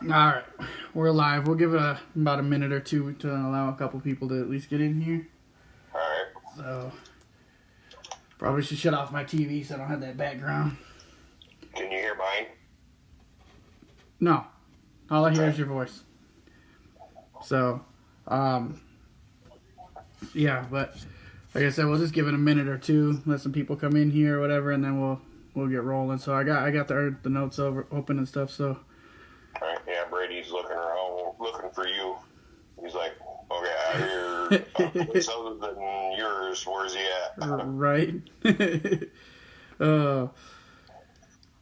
All right, we're live. We'll give it about a minute or two to allow a couple people to at least get in here. All right. So, probably should shut off my TV so I don't have that background. Can you hear mine? No, all I hear is your voice. So, yeah, but like I said, we'll just give it a minute or two, let some people come in here or whatever, and then we'll get rolling. So I got the notes open and stuff. So. All right. Yeah, Brady's looking around, looking for you. He's like, okay, I hear place other than yours. Where's he at? Right.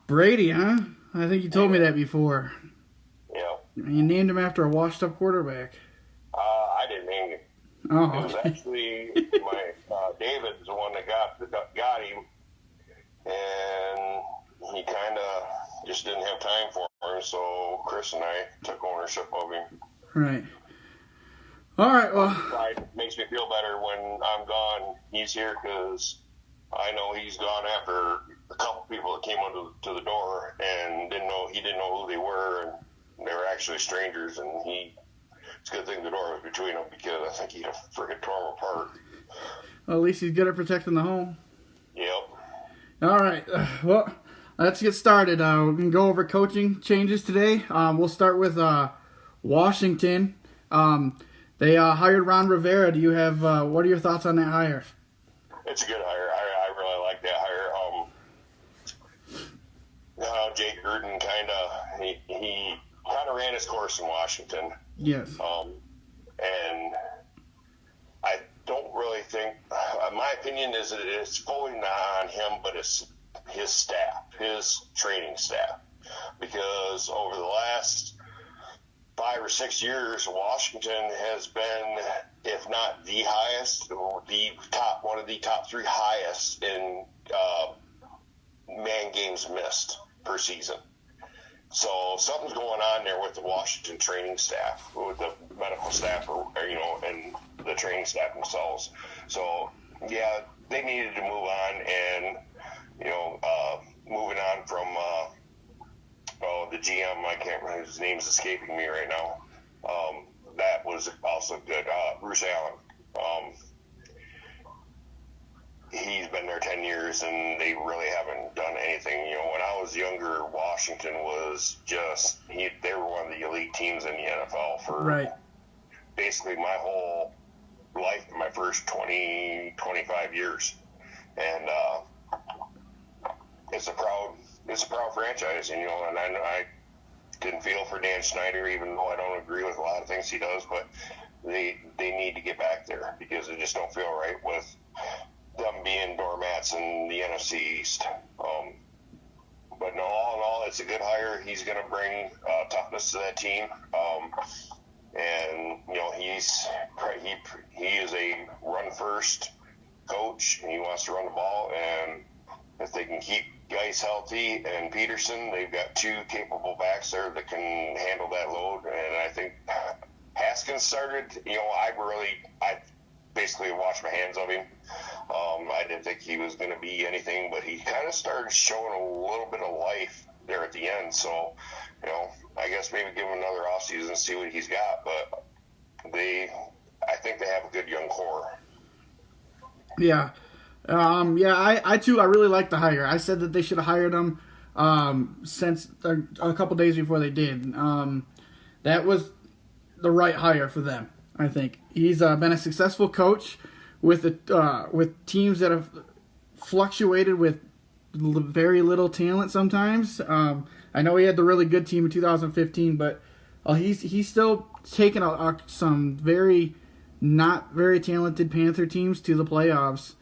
Brady, huh? I think you told me that before. Yeah. You named him after a washed-up quarterback. I didn't name him. Oh. It was actually my David's the one that got him, and he kind of just didn't have time for him, so Chris and I took ownership of him. Right. All right, well. It makes me feel better when I'm gone. He's here because I know he's gone after a couple people that came to the door and he didn't know who they were, and they were actually strangers, and it's a good thing the door was between them because I think he'd have freaking torn them apart. Well, at least he's good at protecting the home. Yep. All right, well, let's get started. We can go over coaching changes today. We'll start with Washington. They hired Ron Rivera. Do you have what are your thoughts on that hire? It's a good hire. I really like that hire. Jake Gruden he kind of ran his course in Washington. Yes. And I don't really think, my opinion is that it's fully not on him, but it's his staff, his training staff. Because over the last 5 or 6 years, Washington has been, if not the highest, one of the top 3 highest in man games missed per season. So something's going on there with the Washington training staff, with the medical staff, and the training staff themselves. So yeah, they needed to move on, and moving on from the GM, I can't remember, his name's escaping me right now. That was also good. Bruce Allen. He's been there 10 years, and they really haven't done anything. When I was younger, Washington was just they were one of the elite teams in the NFL for basically my whole life, my first 25 years. And it's a proud franchise, and I can feel for Dan Snyder, even though I don't agree with a lot of things he does, but they need to get back there because they just don't feel right with them being doormats in the NFC East. But no, all in all, it's a good hire. He's going to bring toughness to that team. And he is a run-first coach, and he wants to run the ball. And if they can keep Geis healthy and Peterson, they've got 2 capable backs there that can handle that load. And I think Haskins started, I basically washed my hands of him. I didn't think he was going to be anything, but he kind of started showing a little bit of life there at the end. So, I guess maybe give him another offseason and see what he's got. But I think they have a good young core. Yeah. I too, I really like the hire. I said that they should have hired him since a couple days before they did. That was the right hire for them, I think. He's been a successful coach with teams that have fluctuated with very little talent sometimes. I know he had the really good team in 2015, but he's still taken some not very talented Panther teams to the playoffs.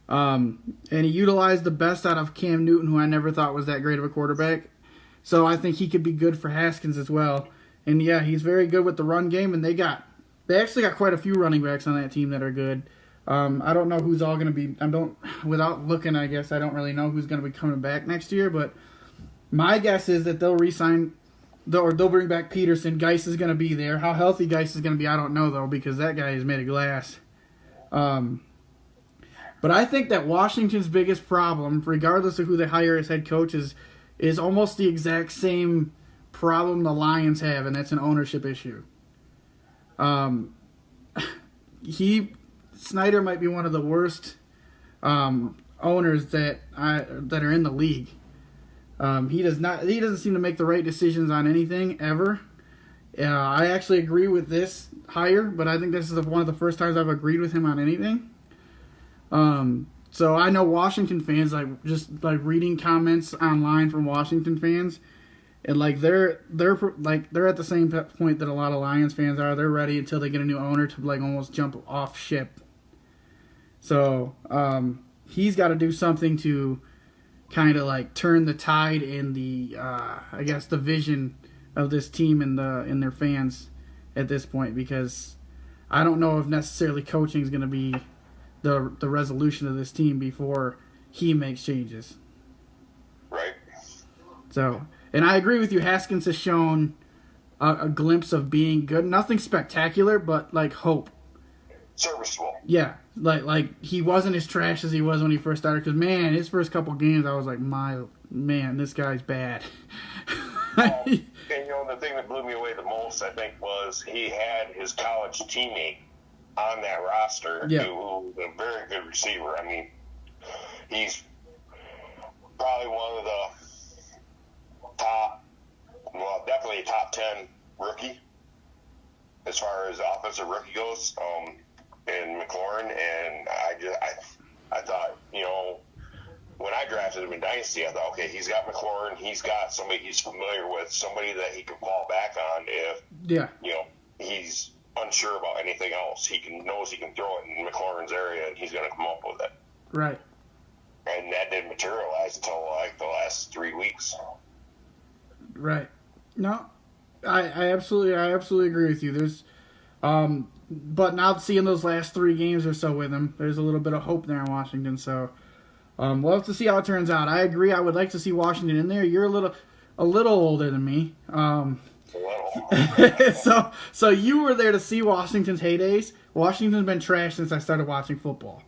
And he utilized the best out of Cam Newton, who I never thought was that great of a quarterback. So I think he could be good for Haskins as well. And yeah, he's very good with the run game, and they actually got quite a few running backs on that team that are good. I don't know who's all going to be. Without looking, I guess I don't really know who's going to be coming back next year. But my guess is that they'll they'll bring back Peterson. Geis is going to be there. How healthy Geis is going to be, I don't know though, because that guy is made of glass. But I think that Washington's biggest problem, regardless of who they hire as head coach, is almost the exact same problem the Lions have, and that's an ownership issue. Snyder might be one of the worst owners that are in the league. He doesn't seem to make the right decisions on anything ever. I actually agree with this hire, but I think this is one of the first times I've agreed with him on anything. So I know Washington fans, just reading comments online from Washington fans, and they're at the same point that a lot of Lions fans are. They're ready until they get a new owner to almost jump off ship. So he's got to do something to kind of turn the tide in the I guess the vision of this team and their fans at this point, because I don't know if necessarily coaching is going to be the resolution of this team before he makes changes. Right. So, and I agree with you. Haskins has shown a glimpse of being good. Nothing spectacular, but hope. Serviceable. Yeah, he wasn't as trash as he was when he first started. Because man, his first couple games, I was like, this guy's bad. Well, and the thing that blew me away the most, I think, was he had his college teammate on that roster, who was a very good receiver. I mean, he's probably one of the definitely a top 10 rookie as far as offensive rookie goes. In McLaurin, and I thought, when I drafted him in Dynasty, I thought, okay, he's got McLaurin, he's got somebody he's familiar with, somebody that he can fall back on if he's unsure about anything else. Knows he can throw it in McLaurin's area, and he's going to come up with it. Right. And that didn't materialize until the last 3 weeks. Right. No, I absolutely agree with you. There's but now seeing those last 3 games or so with him, there's a little bit of hope there in Washington. So we'll have to see how it turns out. I agree. I would like to see Washington in there. You're a little older than me. So you were there to see Washington's heydays. Washington's been trash since I started watching football.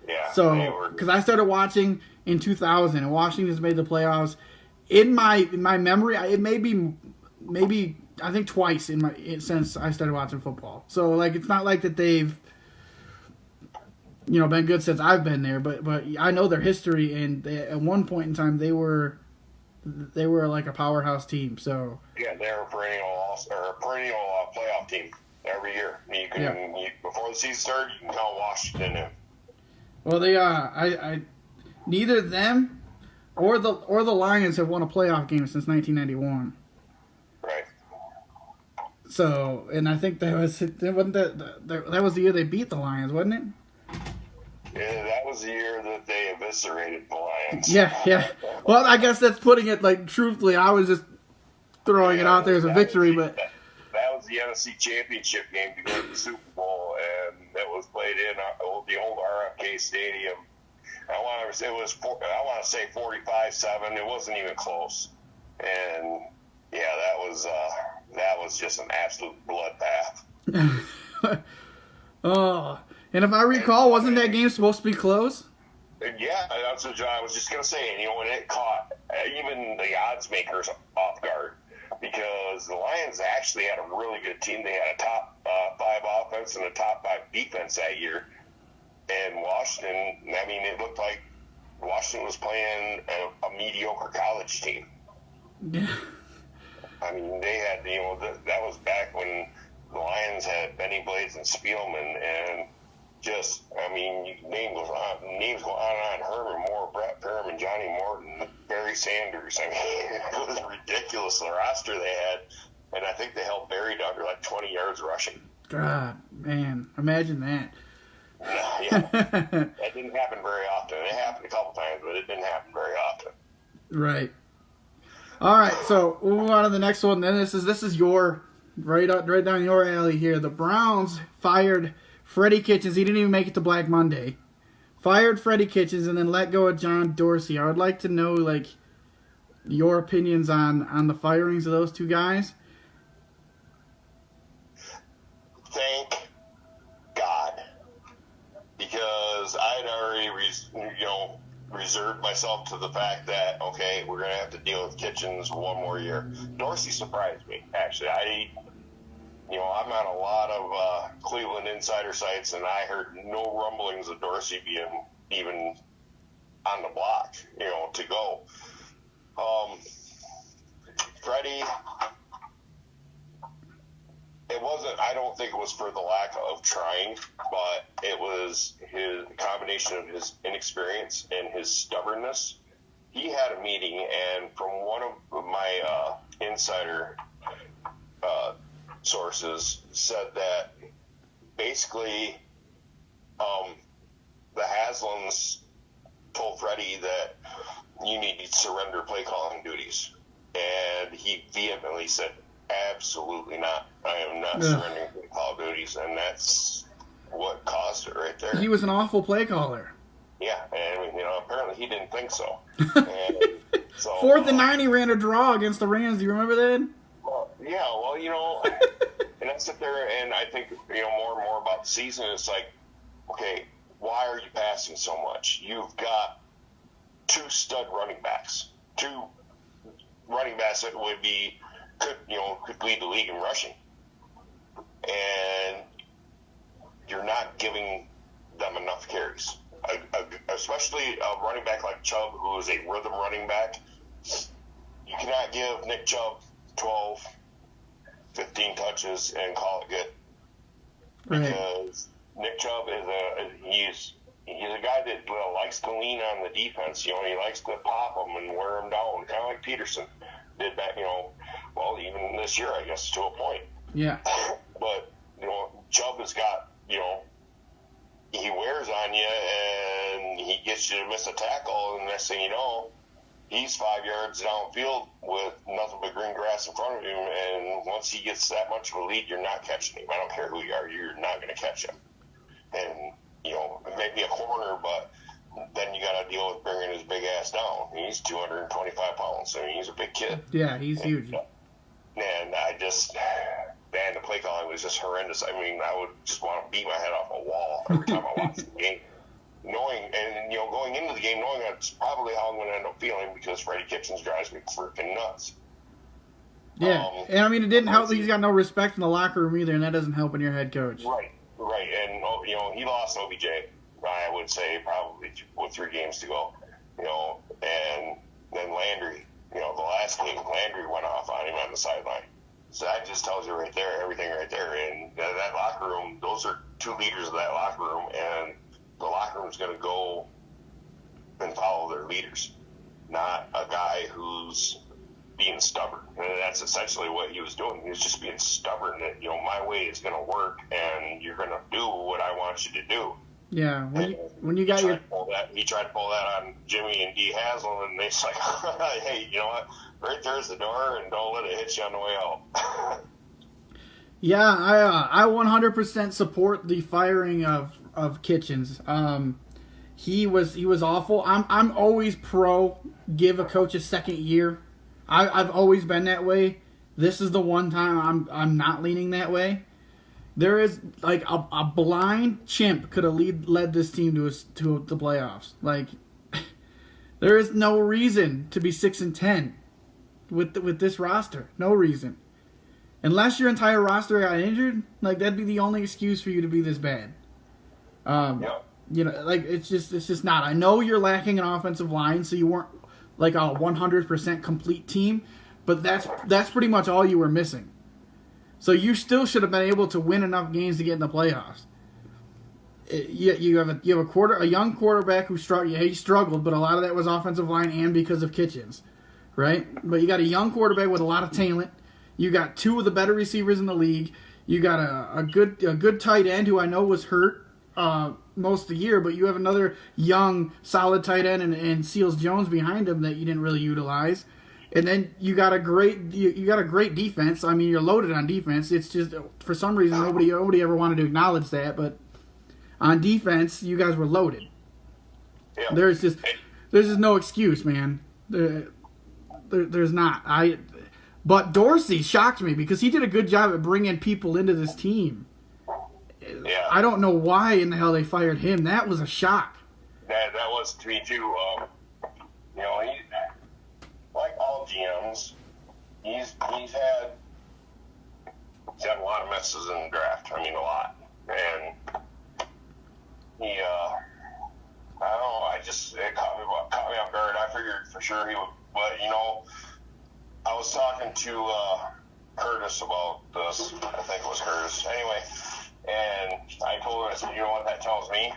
Yeah. So because I started watching in 2000, and Washington's made the playoffs. In my memory, it may be maybe. I think twice since I started watching football. So it's not like that they've been good since I've been there, but I know their history, and at one point in time they were like a powerhouse team. So yeah, they're a perennial playoff team every year. Before the season started, you can count Washington in. Well, they I neither them or the Lions have won a playoff game since 1991. Right. So, and I think that was the year they beat the Lions, wasn't it? Yeah, that was the year that they eviscerated the Lions. Yeah. Well, I guess that's putting it truthfully. I was just throwing it out there as a victory, but that was the NFC Championship game to go to the Super Bowl, and that was played in the old RFK Stadium. I want to say 45-7. It wasn't even close, and yeah, that was just an absolute bloodbath. Oh, and if I recall, wasn't that game supposed to be close? Yeah, that's what I was just going to say. And, when it caught even the odds makers off guard, because the Lions actually had a really good team. They had a top 5 offense and a top 5 defense that year. And Washington, it looked like Washington was playing a mediocre college team. Yeah. They had, that was back when the Lions had Benny Blades and Spielman, and just, names go on and on. Herman Moore, Brett Perriman, Johnny Morton, Barry Sanders. It was ridiculous, the roster they had, and I think they held Barry down to 20 yards rushing. God, man, imagine that. Yeah, that didn't happen very often. It happened a couple times, but it didn't happen very often. Right. All right, so we'll move on to the next one. Then this is your right down your alley here. The Browns fired Freddie Kitchens. He didn't even make it to Black Monday. Fired Freddie Kitchens and then let go of John Dorsey. I would like to know your opinions on the firings of those 2 guys. Thank God, because I'd already reserved myself to the fact that, okay, we're going to have to deal with Kitchens one more year. Dorsey surprised me, actually. I'm on a lot of Cleveland insider sites, and I heard no rumblings of Dorsey being even on the block, to go. Freddie, I don't think it was for the lack of trying, but it was his combination of his inexperience and his stubbornness. He had a meeting, and from one of my insider sources said that basically the Haslams told Freddie that you need to surrender play calling duties. And he vehemently said, absolutely not. I am not surrendering play call duties. And that's what caused it right there. He was an awful play caller. Yeah, and apparently he didn't think so. And so 4th and 9, he ran a draw against the Rams. Do you remember that? And I sit there and I think, more and more about the season. It's like, okay, why are you passing so much? You've got 2 stud running backs. 2 running backs that could lead the league in rushing. And you're not giving them enough carries. Especially a running back like Chubb, who is a rhythm running back. You cannot give Nick Chubb 12, 15 touches and call it good. Right. Because Nick Chubb he's a guy that likes to lean on the defense. He likes to pop them and wear them down, kind of like Peterson did back, even this year, I guess, to a point. Yeah. But, Chubb has got, he wears on you and he gets you to miss a tackle, and the next thing you know, he's 5 yards downfield with nothing but green grass in front of him, and once he gets that much of a lead, you're not catching him. I don't care who you are, you're not going to catch him. And, maybe a corner, but then you got to deal with bringing his big ass down. He's 225 pounds, so he's a big kid. Yeah, he's huge. And the play calling was just horrendous. I mean, I would just want to beat my head off a wall every time I watched the game. Going into the game, knowing that's probably how I'm going to end up feeling, because Freddie Kitchens drives me freaking nuts. Yeah, and it didn't help that he's got no respect in the locker room either, and that doesn't help when you're head coach. Right. And, he lost OBJ, I would say, probably with 3 games to go, and then Landry, the last game, Landry went off on him on the sideline. So that just tells you right there, everything right there. And that locker room, those are 2 leaders of that locker room, and the locker room's going to go and follow their leaders, not a guy who's being stubborn. And that's essentially what he was doing. He was just being stubborn that, my way is going to work, and you're going to do what I want you to do. Yeah, when you got he tried to pull that on Jimmy and D. Haslam, and they're like, hey, you know what? Right there's the door, and don't let it hit you on the way out. Yeah, I 100% support the firing of Kitchens. He was awful. I'm always pro give a coach a second year. I've always been that way. This is the one time I'm not leaning that way. There is like a blind chimp could have led this team to the playoffs. Like there is no reason to be 6-10 with this roster. No reason. Unless your entire roster got injured, like that'd be the only excuse for you to be this bad. It's just not. I know you're lacking an offensive line, so you weren't like a 100% complete team, but that's pretty much all you were missing. So you still should have been able to win enough games to get in the playoffs. You have a young quarterback who struggled, but a lot of that was offensive line and because of Kitchens, right? But you got a young quarterback with a lot of talent. You got 2 of the better receivers in the league. You got a good tight end who I know was hurt most of the year, but you have another young, solid tight end and Seals Jones behind him that you didn't really utilize. And then you got a great defense. I mean, you're loaded on defense. It's just for some reason nobody ever wanted to acknowledge that, but on defense you guys were loaded. Yeah. There's just no excuse, man. There's not. But Dorsey shocked me because he did a good job at bringing people into this team. Yeah. I don't know why in the hell they fired him. That was a shock. that was to me too. You know, he, like all GMs, he's had a lot of messes in the draft. I mean, a lot, and he I don't know. It caught me off guard. I figured for sure he would, but you know, I was talking to Curtis about this. I think it was Curtis. Anyway, and I told him, I said, you know what that tells me?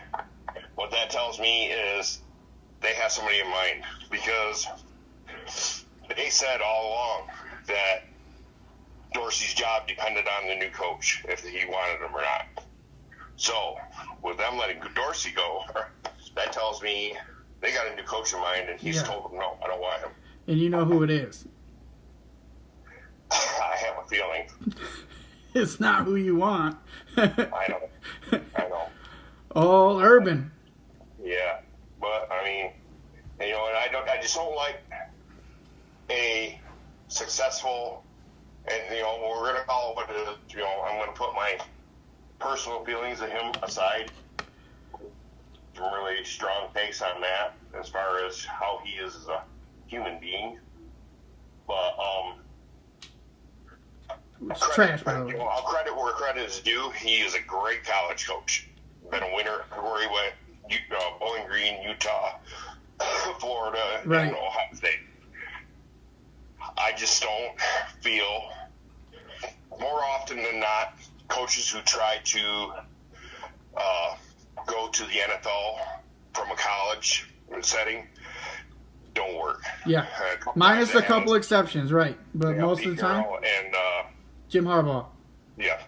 What that tells me is they have somebody in mind, because they said all along that Dorsey's job depended on the new coach, if he wanted him or not. So with them letting Dorsey go, that tells me they got a new coach in mind, and he's told them, no, I don't want him. And you know who it is. I have a feeling. It's not who you want. I know. Oh, Urban. Yeah, but I mean, you know, and I just don't like a successful, and you know, we're gonna call it what it is. You know, I'm gonna put my personal feelings of him aside. Some really strong takes on that as far as how he is as a human being, but it's trash, by the way. You know, I'll credit where credit is due. He is a great college coach. Been a winner where he went. Bowling Green, Utah, Florida, right, and Ohio State. I just don't feel, more often than not, coaches who try to go to the NFL from a college setting don't work. Yeah, minus a couple exceptions, right? But most of the time, and Jim Harbaugh. Yeah,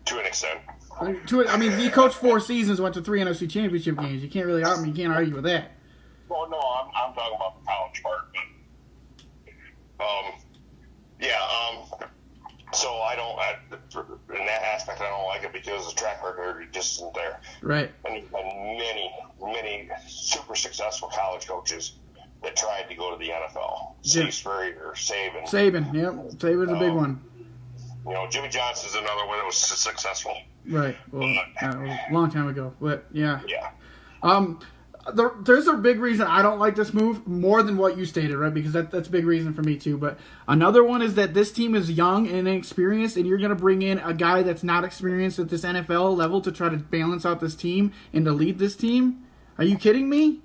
to an extent. I mean, he coached 4 seasons, went to 3 NFC Championship games. You can't really argue with that. Well, no, I'm talking about the college part, but so I don't, in that aspect, I don't like it because the track record just isn't there. Right. And many super successful college coaches that tried to go to the NFL. Yeah. Saban or Saban. Saban, yep. Saban's a big one. You know, Jimmy Johnson's another one that was successful. Right. Well, a long time ago, but yeah. Yeah. There's a big reason I don't like this move more than what you stated, right? Because that's a big reason for me too. But another one is that this team is young and inexperienced, and you're going to bring in a guy that's not experienced at this NFL level to try to balance out this team and to lead this team. Are you kidding me?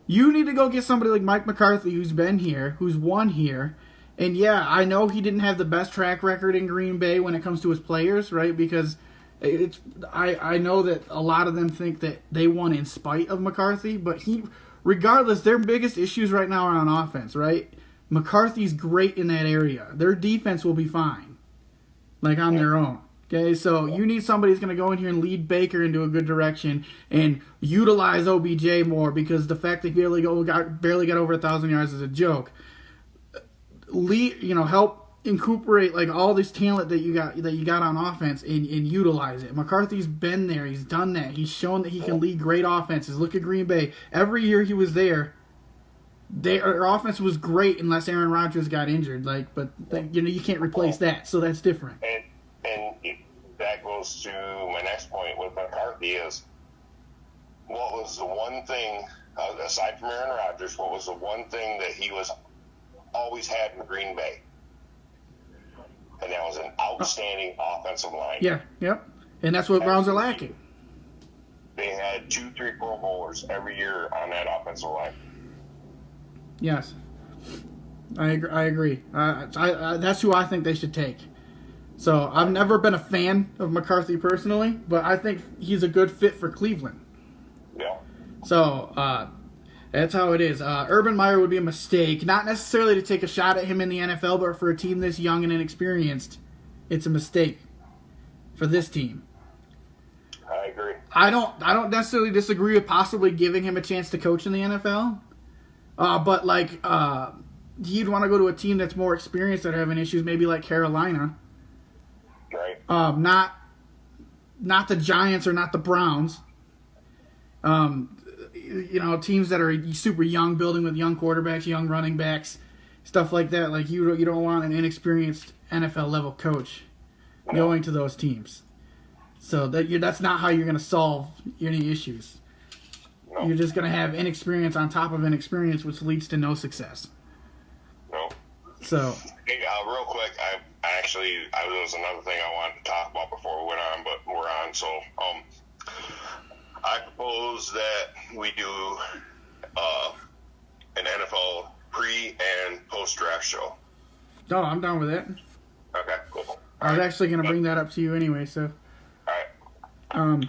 You need to go get somebody like Mike McCarthy, who's been here, who's won here. And yeah, I know he didn't have the best track record in Green Bay when it comes to his players, right? Because I know that a lot of them think that they won in spite of McCarthy, but regardless, their biggest issues right now are on offense, right? McCarthy's great in that area. Their defense will be fine, like on their own. Okay, so you need somebody who's going to go in here and lead Baker into a good direction and utilize OBJ more, because the fact that he barely got over 1,000 yards is a joke. Help incorporate like all this talent that you got on offense and utilize it. McCarthy's been there. He's done that. He's shown that he can lead great offenses. Look at Green Bay. Every year he was there, their offense was great unless Aaron Rodgers got injured. You can't replace that. So that's different. And that goes to my next point with McCarthy is, what was the one thing, aside from Aaron Rodgers, what was the one thing that he always had in Green Bay? And that was an outstanding offensive line. Yeah, yep. And that's what Browns are lacking. They had 2-3 Pro Bowlers every year on that offensive line. Yes. I agree. That's who I think they should take. So I've never been a fan of McCarthy personally, but I think he's a good fit for Cleveland. Yeah. So that's how it is. Urban Meyer would be a mistake. Not necessarily to take a shot at him in the NFL, but for a team this young and inexperienced, it's a mistake for this team. I agree. I don't necessarily disagree with possibly giving him a chance to coach in the NFL. But he'd want to go to a team that's more experienced that are having issues, maybe like Carolina. Right. Not the Giants or not the Browns. Teams that are super young, building with young quarterbacks, young running backs, stuff like that. Like you don't want an inexperienced NFL level coach going to those teams. So that's not how you're going to solve any issues. No. You're just going to have inexperience on top of inexperience, which leads to no success. No. So. Hey, real quick, there was another thing I wanted to talk about before we went on, but we're on. So, I propose that we do an NFL pre and post draft show. Oh, I'm down with that. Okay, cool. I was actually going to bring that up to you anyway. So. All right.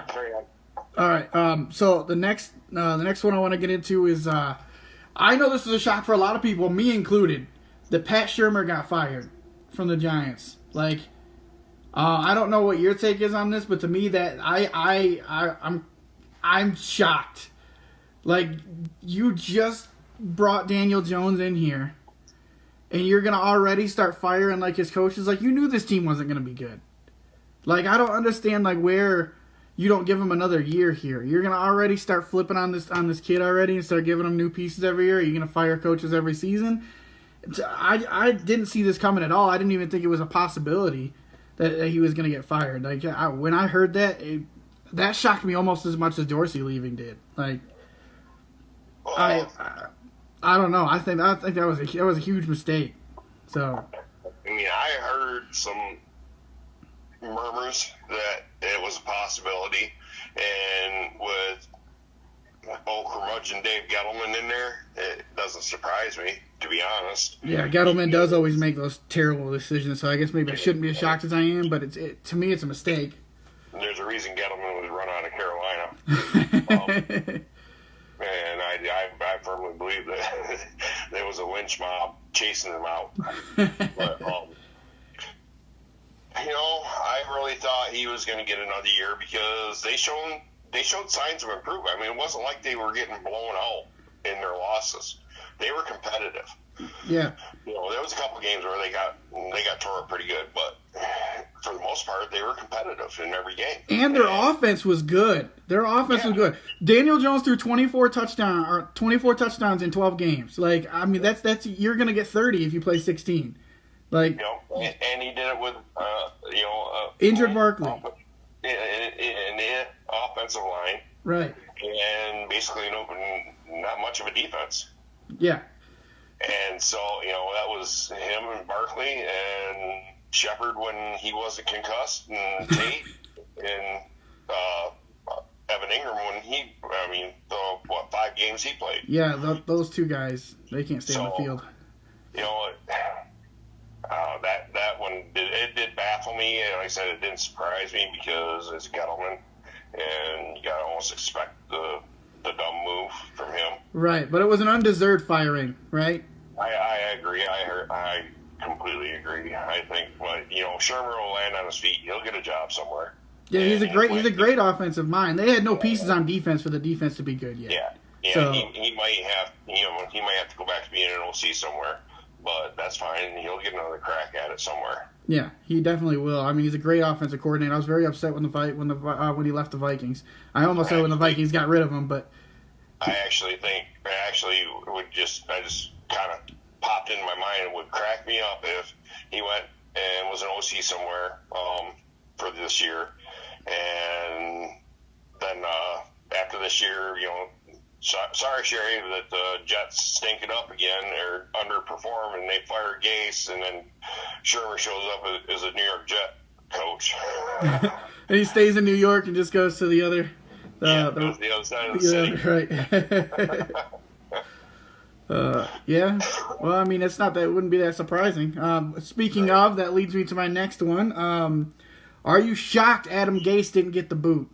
All right. So the next one I want to get into is I know this is a shock for a lot of people, me included, that Pat Shurmur got fired from the Giants. Like, I don't know what your take is on this, but to me that I'm shocked. Like, you just brought Daniel Jones in here, and you're gonna already start firing like his coaches. Like, you knew this team wasn't gonna be good. Like, I don't understand like where you don't give him another year here. You're gonna already start flipping on this kid already and start giving him new pieces every year. Are you gonna fire coaches every season? I didn't see this coming at all. I didn't even think it was a possibility that he was gonna get fired. Like, when I heard that, that shocked me almost as much as Dorsey leaving did. Like, I don't know. I think that was a huge mistake. So. I mean, I heard some murmurs that it was a possibility, and with old curmudgeon Dave Gettleman in there, it doesn't surprise me, to be honest. Yeah, Gettleman does always make those terrible decisions, so I guess maybe I shouldn't be as shocked as I am, but to me it's a mistake. There's a reason Gettleman was run out of Carolina. And I firmly believe that there was a lynch mob chasing them out. But, I really thought he was going to get another year because they showed signs of improvement. I mean, it wasn't like they were getting blown out in their losses. They were competitive. Yeah. There was a couple games where they got tore up pretty good, but for the most part, they were competitive in every game. And their offense was good. Was good. Daniel Jones threw 24 touchdowns in 12 games. Like, I mean, that's you're gonna get 30 if you play 16. Like, and he did it with injured Barkley in the offensive line, right? And basically, not much of a defense. Yeah. And so, that was him and Barkley and Shepard when he wasn't concussed, and Tate and Evan Ingram when the 5 games he played. Yeah, those two guys, they can't stay on the field. That one did baffle me, and like I said, it didn't surprise me because it's Gettleman, and you gotta almost expect the dumb move from him. Right, but it was an undeserved firing, right? I agree. I completely agree. I think, Shurmur will land on his feet. He'll get a job somewhere. Yeah, he's a great offensive mind. They had no pieces on defense for the defense to be good yet. Yeah. So, he might have to go back to being an OC somewhere, but that's fine. He'll get another crack at it somewhere. Yeah, he definitely will. I mean, he's a great offensive coordinator. I was very upset when he left the Vikings. I almost said when the Vikings got rid of him, but I just kind of popped into my mind. It would crack me up if he went and was an OC somewhere for this year, and then after this year, sorry, Sherry, that the Jets stink it up again or underperform, and they fire Gase, and then Shurmur shows up as a New York Jet coach. And he stays in New York and just goes to the other. Goes to the other side of the city. Right. Yeah. Well, I mean, it wouldn't be that surprising. Speaking of, that leads me to my next one. Are you shocked Adam Gase didn't get the boot?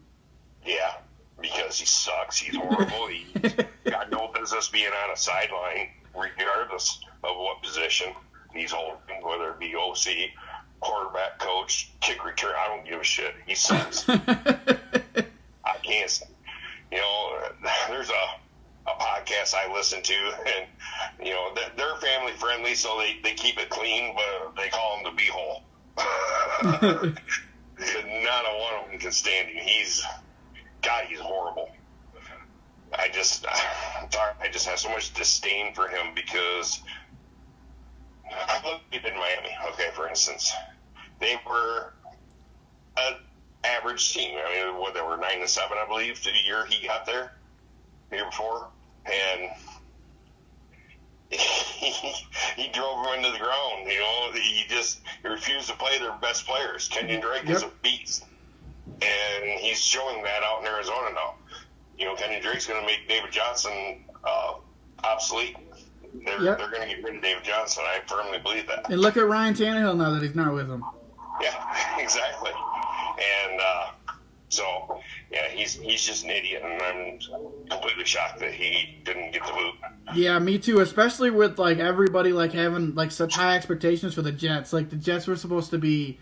Yeah, because he sucks. He's horrible. He's got no business being on a sideline, regardless of what position he's holding, whether it be OC, quarterback, coach, kick return. I don't give a shit. He sucks. I can't. There's a podcast I listen to, and they're family friendly, so they keep it clean, but they call him the beehole. Not a one of them can stand him. He's horrible. I just have so much disdain for him because I look in Miami. Okay, for instance, they were average team. I mean, what, they were 9-7, I believe, the year he got there, the year before, and he drove them into the ground. You know, he refused to play their best players. Kenyon Drake is a beast, and he's showing that out in Arizona now. You know, Kenyon Drake's going to make David Johnson obsolete. They're going to get rid of David Johnson. I firmly believe that. And look at Ryan Tannehill now that he's not with them. Yeah, exactly. And so, yeah, he's just an idiot, and I'm completely shocked that he didn't get the boot. Yeah, me too, especially with, like, everybody, like, having, like, such high expectations for the Jets. Like, the Jets were supposed to be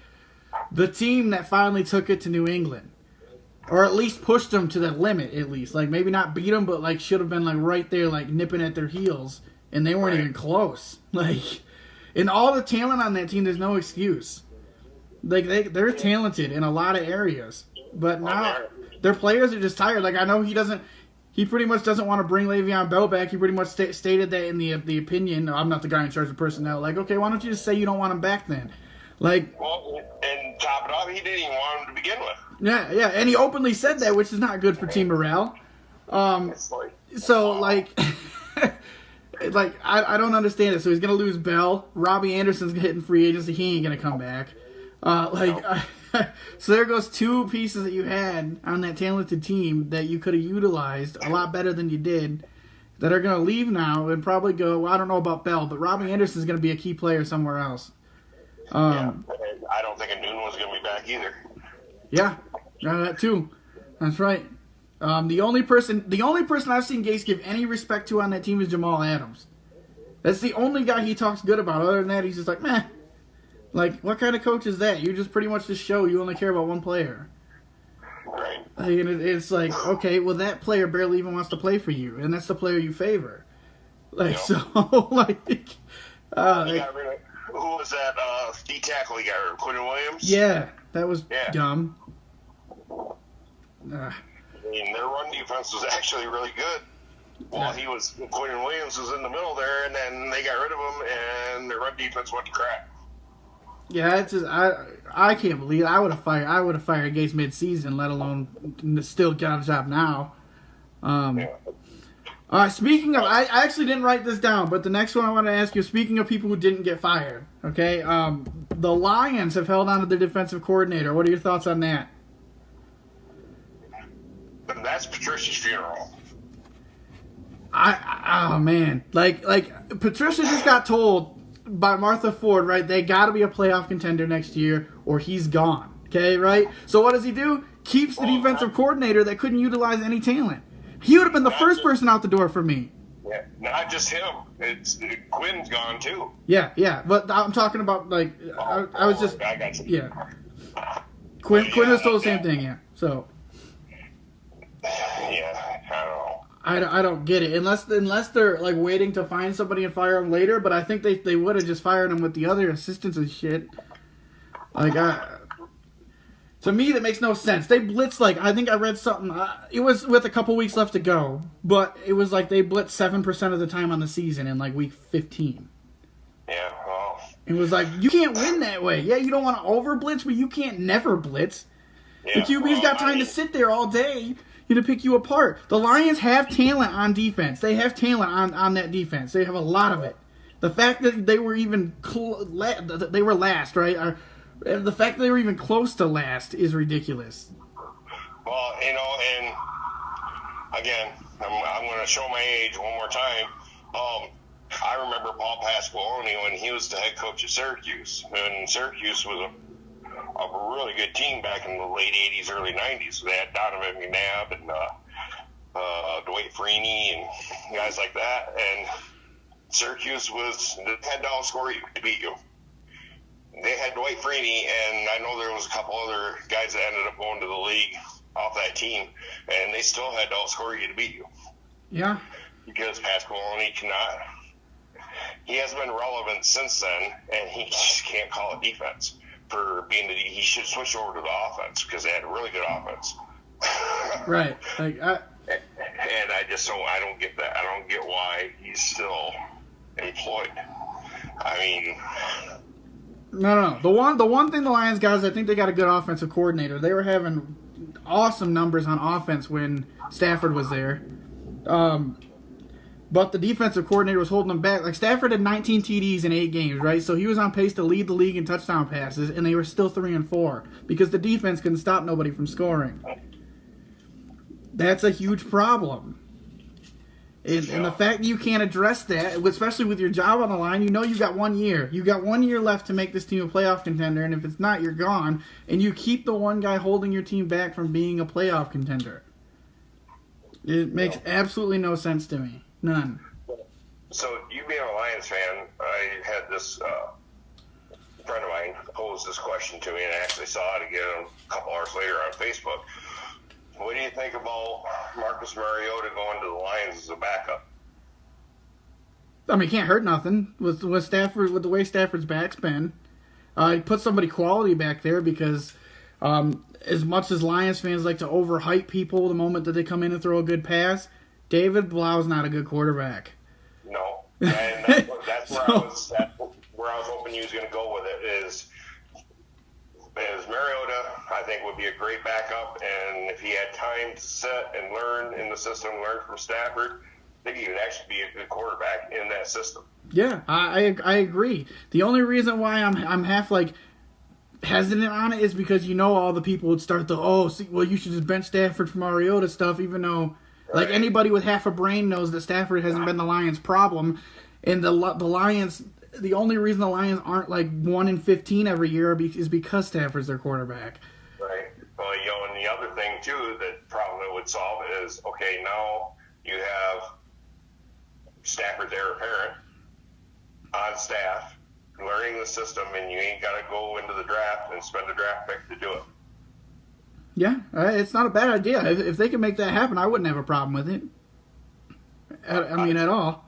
the team that finally took it to New England. Or at least pushed them to the limit, at least. Like, maybe not beat them, but, like, should have been, like, right there, like, nipping at their heels. And they weren't even close. Like, and all the talent on that team, there's no excuse. Like, they're talented in a lot of areas. But now, their players are just tired. Like, I know he pretty much doesn't want to bring Le'Veon Bell back. He pretty much stated that in the opinion. No, I'm not the guy in charge of personnel. Like, okay, why don't you just say you don't want him back then? Like, well, and top it off, he didn't even want him to begin with. Yeah, and he openly said that, which is not good for team morale. I don't understand it. So he's gonna lose Bell. Robbie Anderson's hitting free agency. He ain't gonna come back. So there goes two pieces that you had on that talented team that you could have utilized a lot better than you did, that are gonna leave now and probably go. Well, I don't know about Bell, but Robbie Anderson's gonna be a key player somewhere else. I don't think a Noon was gonna be back either. Yeah, that too. That's right. The only person I've seen Gase give any respect to on that team is Jamal Adams. That's the only guy he talks good about. Other than that, he's just like, meh. Like, what kind of coach is that? You just pretty much just show you only care about one player. Right. And it's like, okay, well, that player barely even wants to play for you, and that's the player you favor. Like, so, like... he got rid of, who was that D tackle he got rid of? Quinton Williams? Yeah, that was dumb. I mean, their run defense was actually really good. While Quinton Williams was in the middle there, and then they got rid of him, and their run defense went to crap. Yeah, it's just I can't believe it. I would have fired Gase mid-season, let alone still got a job now. Speaking of, I actually didn't write this down, but the next one I want to ask you. Speaking of people who didn't get fired, okay, the Lions have held on to their defensive coordinator. What are your thoughts on that? That's Patricia's funeral. Oh man, like Patricia just got told by Martha Ford, right? They got to be a playoff contender next year, or he's gone. Okay, right? So what does he do? Keeps the defensive coordinator that couldn't utilize any talent. He would have been the first person out the door for me. Yeah, not just him. Quinn's gone too. Yeah, but I'm talking about like I was just I got you. Yeah. Quinn was told the same thing. Yeah, so. Yeah, I don't know. I don't get it unless they're like waiting to find somebody and fire him later. But I think they would have just fired him with the other assistants and shit. Like to me that makes no sense. They blitzed like I think I read something. It was with a couple weeks left to go, but it was like they blitzed 7% of the time on the season in like week 15. Yeah, well. It was like you can't win that way. Yeah, you don't want to over blitz, but you can't never blitz. Yeah, the QB's got time to sit there all day. To pick you apart. The Lions have talent on defense. They have talent on that defense. They have a lot of it. The fact that they were even they were last, right? The fact that they were even close to last is ridiculous. Well, and again, I'm going to show my age one more time. I remember Paul Pasqualoni when he was the head coach at Syracuse, and Syracuse was a really good team back in the late 80s, early 90s. They had Donovan McNabb and Dwight Freeney and guys like that. And Syracuse had to outscore you to beat you. They had Dwight Freeney, and I know there was a couple other guys that ended up going to the league off that team, and they still had to outscore you to beat you. Yeah. Because Pasqualoni cannot. He hasn't been relevant since then, and he just can't call it defense. For being that he should switch over to the offense because they had a really good offense. Right. Like and I don't get that. I don't get why he's still employed. I mean, No. The one thing the Lions got is I think they got a good offensive coordinator. They were having awesome numbers on offense when Stafford was there. But the defensive coordinator was holding them back. Like, Stafford had 19 TDs in 8 games, right? So he was on pace to lead the league in touchdown passes, and they were still 3-4 because the defense couldn't stop nobody from scoring. That's a huge problem. And the fact that you can't address that, especially with your job on the line, you know you got 1 year. You got 1 year left to make this team a playoff contender, and if it's not, you're gone. And you keep the one guy holding your team back from being a playoff contender. It makes absolutely no sense to me. None. So, you being a Lions fan, I had this friend of mine pose this question to me, and I actually saw it again a couple hours later on Facebook. What do you think about Marcus Mariota going to the Lions as a backup? I mean, he can't hurt nothing with Stafford, with the way Stafford's back's been. He put somebody quality back there because as much as Lions fans like to overhype people the moment that they come in and throw a good pass, David Blau's not a good quarterback. No, and that's where I was hoping you was going to go with it. Is Mariota, I think, would be a great backup, and if he had time to sit and learn in the system, learn from Stafford, I think he would actually be a good quarterback in that system. Yeah, I agree. The only reason why I'm half like hesitant on it is because all the people would start you should just bench Stafford for Mariota stuff, even though like anybody with half a brain knows that Stafford hasn't been the Lions' problem, and the Lions. The only reason the Lions aren't like 1-15 every year is because Stafford's their quarterback. Right. Well, and the other thing too that problem it would solve is now you have Stafford, their parent, on staff, learning the system, and you ain't got to go into the draft and spend a draft pick to do it. Yeah, it's not a bad idea. If they can make that happen, I wouldn't have a problem with it. I mean, at all.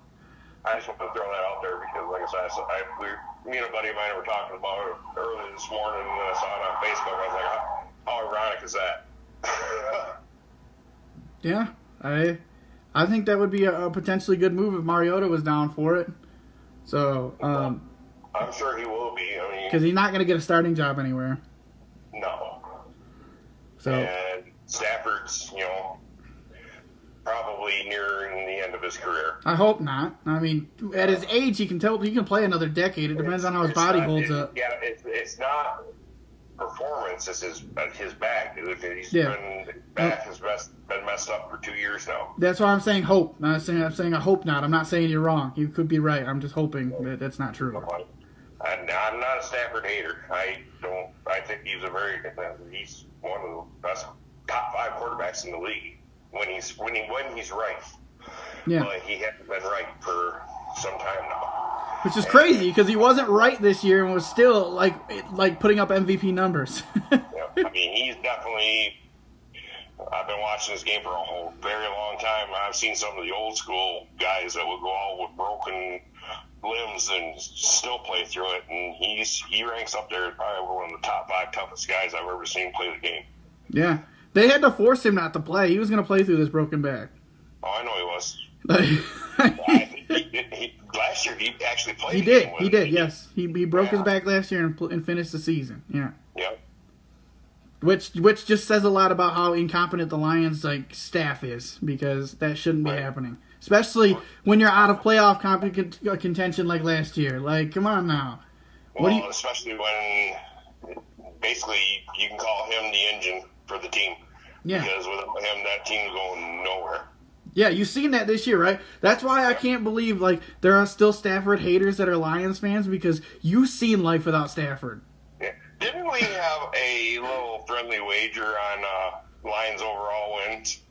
I just want to throw that out there because, like I said, me and a buddy of mine were talking about it early this morning, and I saw it on Facebook. I was like, how ironic is that? Yeah, I think that would be a potentially good move if Mariota was down for it. So, I'm sure he will be. I mean, because he's not going to get a starting job anywhere. No. So, and Stafford's, probably nearing the end of his career. I hope not. I mean, at his age, he can play another decade. It depends on how his body holds up. Yeah, it's not performance. It's his back, dude. Back has been messed up for 2 years now. That's why I'm saying hope. I'm saying I hope not. I'm not saying you're wrong. You could be right. I'm just hoping that that's not true. I'm not a Stafford hater. I think he's one of the best top 5 quarterbacks in the league. When he's right. Yeah. But he hasn't been right for some time now. Which is crazy because he wasn't right this year and was still like putting up MVP numbers. Yeah. I mean, he's definitely. I've been watching this game for a very long time. I've seen some of the old school guys that would go out with broken limbs and still play through it, and he ranks up there as probably one of the top 5 toughest guys I've ever seen play the game. Yeah. They had to force him not to play. He was going to play through this broken back. Oh, I know he was. I think last year he actually played. He did. Yes, he broke his back last year and finished the season. Yeah. Yep. Which just says a lot about how incompetent the Lions staff is, because that shouldn't be happening, especially when you're out of playoff contention like last year. Like, come on now. Well, especially when basically you can call him the engine for the team. Yeah. Because without him, that team's going nowhere. Yeah, you've seen that this year, right? That's why I can't believe there are still Stafford haters that are Lions fans, because you've seen life without Stafford. Yeah. Didn't we have a little friendly wager on Lions overall wins?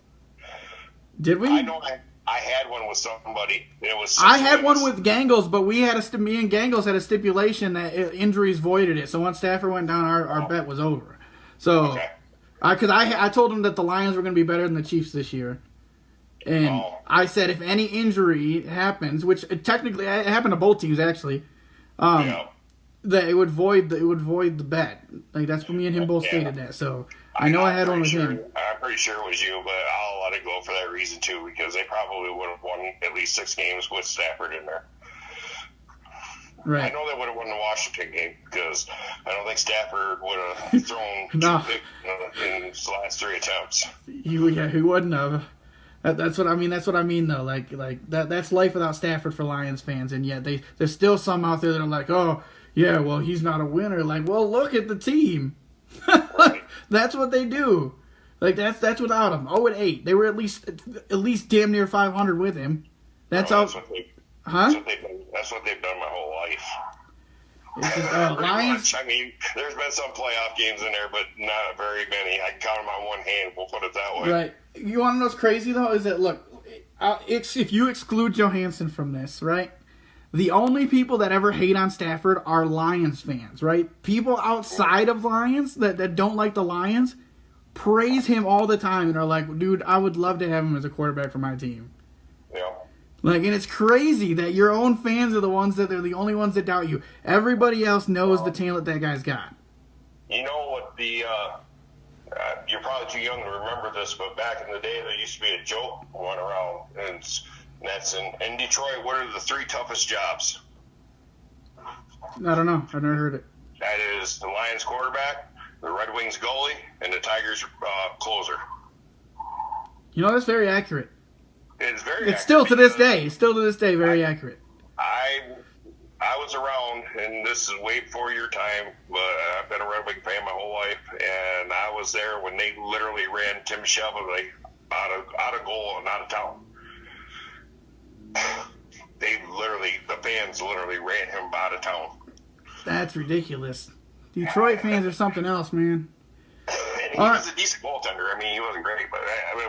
Did we? I know I had one with somebody. I had one with Gangles, but me and Gangles had a stipulation that injuries voided it. So once Stafford went down, our bet was over. So. Okay. Because I told him that the Lions were going to be better than the Chiefs this year. And I said if any injury happens, which technically it happened to both teams actually, that it would void the bet. That's what me and him both stated that. So I know I had one with him. I'm pretty sure it was you, but I'll let it go for that reason too, because they probably would have won at least 6 games with Stafford in there. Right. I know they would have won the Washington game because I don't think Stafford would have thrown No. two picks in his last 3 attempts. He wouldn't have. That's what I mean. That's what I mean, though. Like that's life without Stafford for Lions fans, and yet there's still some out there that are like, oh yeah, well he's not a winner. Like, well look at the team. Right. That's what they do. Like that's without him. 0-8. They were at least damn near 500 with him. That's how. That's what they've done my whole life. It's just, Lions. I mean, there's been some playoff games in there, but not very many. I can count them on one hand. We'll put it that way. Right. You want to know what's crazy though? Is that look, if you exclude Johansson from this, right? The only people that ever hate on Stafford are Lions fans, right? People outside of Lions that don't like the Lions praise him all the time and are like, dude, I would love to have him as a quarterback for my team. Yeah. Like, and it's crazy that your own fans are the ones that they're the only ones that doubt you. Everybody else knows the talent that guy's got. You know what you're probably too young to remember this, but back in the day there used to be a joke going around, and that's in Detroit. What are the 3 toughest jobs? I don't know. I've never heard it. That is the Lions quarterback, the Red Wings goalie, and the Tigers closer. You know, that's very accurate. It's very. It's still to this day. Very accurate. I was around, and this is way before your time, but I've been a Red Wing fan my whole life, and I was there when they literally ran Tim Chevrolet out of goal and out of town. The fans literally ran him out of town. That's ridiculous. Detroit fans are something else, man. And he was a decent goaltender. I mean, he wasn't great, but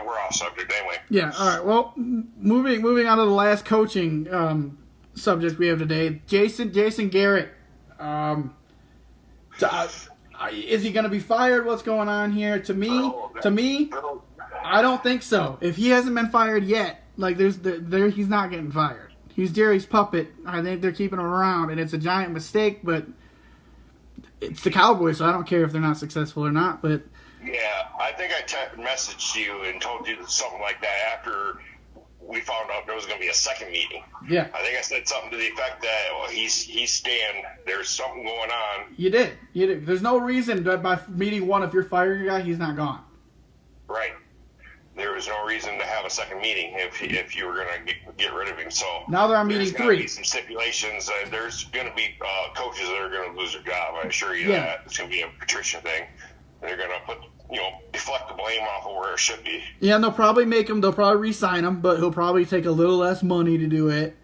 we're off subject anyway. Yeah, all right. Well, moving on to the last coaching subject we have today. Jason Garrett. Is he going to be fired? What's going on here? To me, I don't think so. If he hasn't been fired yet, like he's not getting fired. He's Jerry's puppet. I think they're keeping him around, and it's a giant mistake, but it's the Cowboys, so I don't care if they're not successful or not. But yeah, I think I messaged you and told you something like that after we found out there was going to be a second meeting. Yeah, I think I said something to the effect that he's staying. There's something going on. You did. There's no reason that by meeting one, if you're firing your guy, he's not gone. Right. There was no reason to have a second meeting if you were going to get rid of him. So now they're on meeting 3. There's going to be some stipulations. There's going to be coaches that are going to lose their job. I assure you that. It's going to be a Patricia thing. They're going to deflect the blame off of where it should be. Yeah, and they'll probably re-sign him, but he'll probably take a little less money to do it.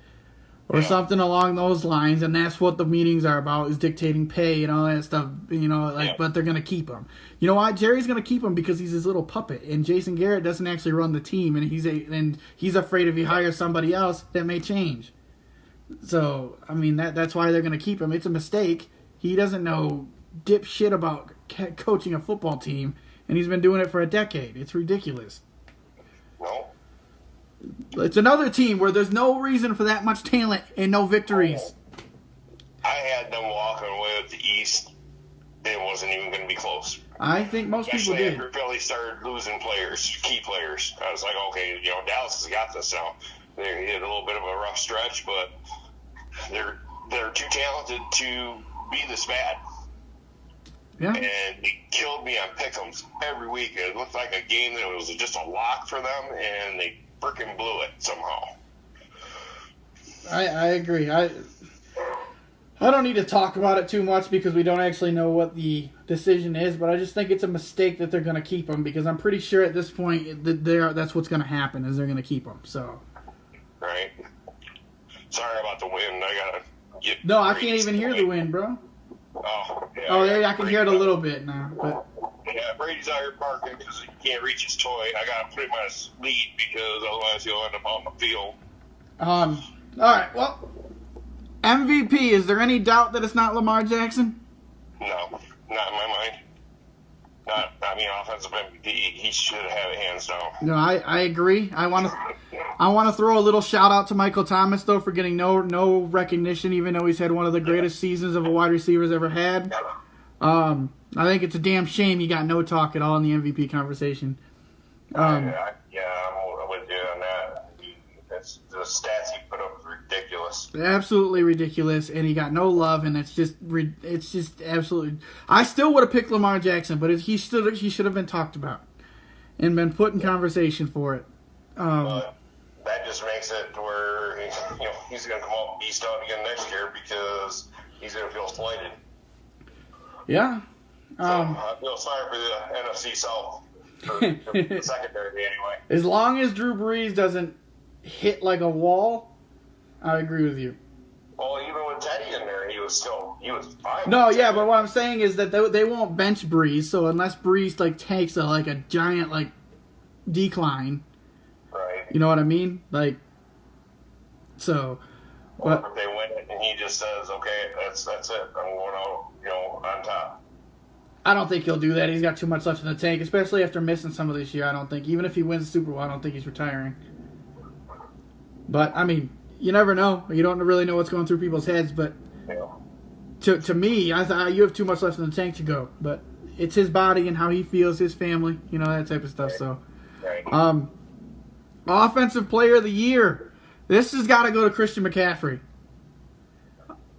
Or something along those lines, and that's what the meetings are about, is dictating pay and all that stuff, but they're going to keep him. You know why? Jerry's going to keep him because he's his little puppet, and Jason Garrett doesn't actually run the team, and he's afraid if he hires somebody else, that may change. So, I mean, that's why they're going to keep him. It's a mistake. He doesn't know dip shit about coaching a football team, and he's been doing it for a decade. It's ridiculous. No. It's another team where there's no reason for that much talent and no victories. I had them walking away with the East. It wasn't even going to be close. I think most people did. After Philly started losing key players. I was like, okay, Dallas has got this now. They hit a little bit of a rough stretch, but they're too talented to be this bad. Yeah. And it killed me on pick'ems every week. It looked like a game that was just a lock for them, and they freaking blew it somehow. I agree. I don't need to talk about it too much because we don't actually know what the decision is, but I just think it's a mistake that they're going to keep him because I'm pretty sure at this point that's what's going to happen is they're going to keep him. So. Right. Sorry about the wind. I gotta get. No, I can't even hear the wind, bro. I can hear it a little bit now. But. Yeah, Brady's out here barking because he can't reach his toy. I got to put him on his lead because otherwise he'll end up on the field. All right, well, MVP, is there any doubt that it's not Lamar Jackson? No, not in my mind. Offensive MVP, he should have it hands down. No, I agree. I want to throw a little shout out to Michael Thomas, though, for getting no recognition, even though he's had one of the greatest seasons of a wide receiver's ever had. I think it's a damn shame he got no talk at all in the MVP conversation. I'm with you on that. The stats he put up is ridiculous. Absolutely ridiculous, and he got no love, and it's just absolutely. I still would have picked Lamar Jackson, but he should have been talked about and been put in conversation for it. But that just makes it to where he's going to come out beast out again next year because he's going to feel slighted. Yeah. So I feel sorry for the NFC South, for the secondary anyway. As long as Drew Brees doesn't hit like a wall, I agree with you. Well, even with Teddy in there, he was fine. No, yeah, but what I'm saying is that they won't bench Brees, so unless Brees like takes a giant like decline, right? You know what I mean? Like, so. Or if they win it and he just says, "Okay, that's it. I'm going out, on top." I don't think he'll do that. He's got too much left in the tank, especially after missing some of this year. I don't think, even if he wins the Super Bowl, I don't think he's retiring. But I mean, you never know. You don't really know what's going through people's heads. But to me, I thought you have too much left in the tank to go. But it's his body and how he feels, his family, that type of stuff. So, Offensive Player of the Year. This has got to go to Christian McCaffrey.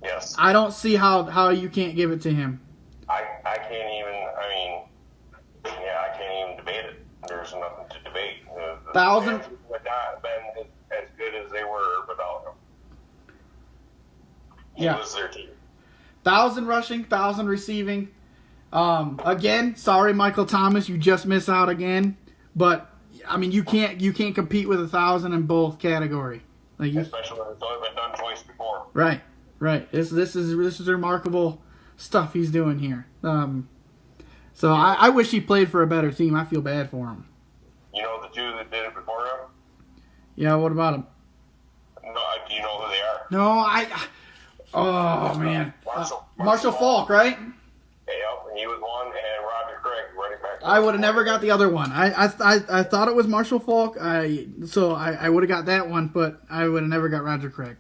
Yes. I don't see how you can't give it to him. I can't even. I can't even debate it. There's nothing to debate. The 1,000 would not have been as good as they were without him. He was their team. 1,000 rushing, 1,000 receiving. Again, sorry, Michael Thomas, you just miss out again. But I mean, you can't compete with 1,000 in both category. Especially when it's only been done twice before. Right. This is remarkable stuff he's doing here. So I wish he played for a better team. I feel bad for him. You know the two that did it before him? Yeah, what about him? No, do you know who they are? No, oh man, Marshall Faulk, right? Yeah, he was one, and Roger Craig running back. I would have never got the other one. I thought it was Marshall Faulk. So I would have got that one, but I would have never got Roger Craig.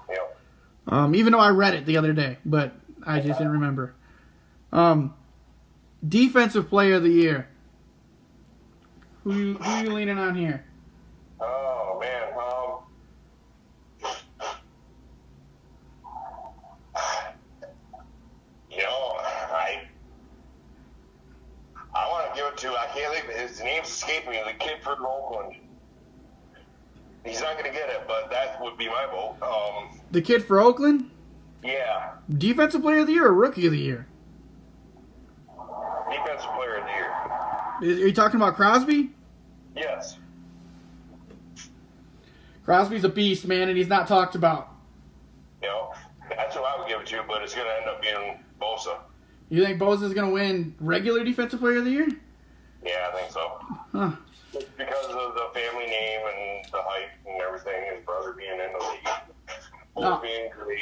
Yeah. Even though I read it the other day, but I just didn't remember. Defensive Player of the Year. Who you leaning on here? Oh man. I want to give it to, I can't think, his name's escaping me, the kid from Oakland. He's not going to get it, but that would be my vote. The kid for Oakland? Yeah. Defensive Player of the Year or Rookie of the Year? Defensive Player of the Year. Are you talking about Crosby? Yes. Crosby's a beast, man, and he's not talked about. That's who I would give it to, but it's going to end up being Bosa. You think Bosa's going to win regular Defensive Player of the Year? Yeah, I think so. Huh. Just because of the family name and the height and everything, his brother being in the league, both being great.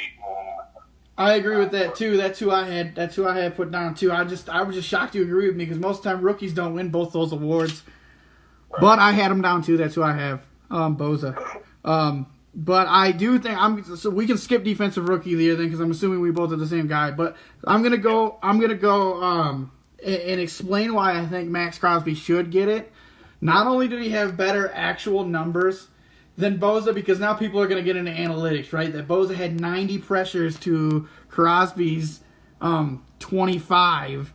I agree with that too. That's who I had put down too. I was just shocked you agree with me because most of the time rookies don't win both those awards. Right. But I had him down too. That's who I have, Bosa. But I do think so we can skip Defensive Rookie of the Year then because I'm assuming we both are the same guy. But I'm gonna go and explain why I think Max Crosby should get it. Not only did he have better actual numbers than Bosa, because now people are going to get into analytics, right? That Bosa had 90 pressures to Crosby's 25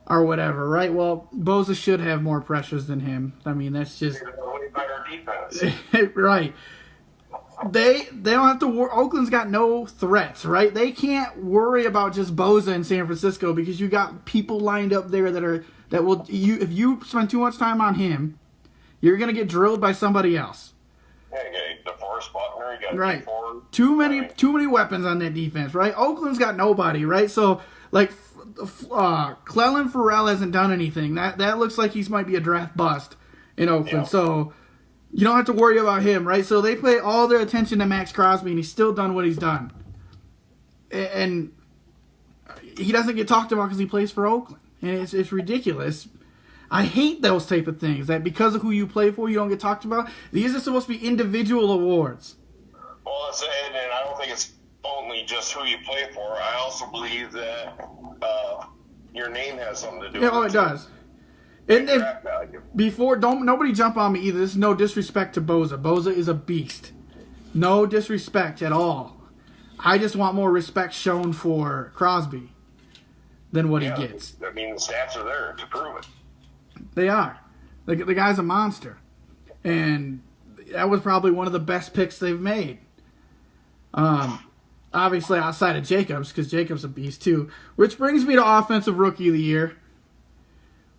or whatever, right? Well, Bosa should have more pressures than him. I mean, that's just better defense, right? They don't have to worry. Oakland's got no threats, right? They can't worry about just Bosa in San Francisco because you got people lined up there that will if you spend too much time on him, you're going to get drilled by somebody else. Yeah, you got DeForest Buckner, you got right. DeForest. Too many weapons on that defense, right? Oakland's got nobody, right? So like Clelin Ferrell hasn't done anything. That looks like he might be a draft bust in Oakland. Yeah. So you don't have to worry about him, right? So they pay all their attention to Max Crosby, and he's still done what he's done. And he doesn't get talked about because he plays for Oakland. And it's ridiculous. I hate those type of things, that because of who you play for, you don't get talked about. These are supposed to be individual awards. Well, and I don't think it's only just who you play for. I also believe that your name has something to do with it. Yeah, it does. And nobody jump on me either. This is no disrespect to Bosa. Bosa is a beast. No disrespect at all. I just want more respect shown for Crosby than what he gets. I mean, the stats are there to prove it. They are. The guy's a monster. And that was probably one of the best picks they've made. Obviously outside of Jacobs, because Jacobs a beast too. Which brings me to Offensive Rookie of the Year.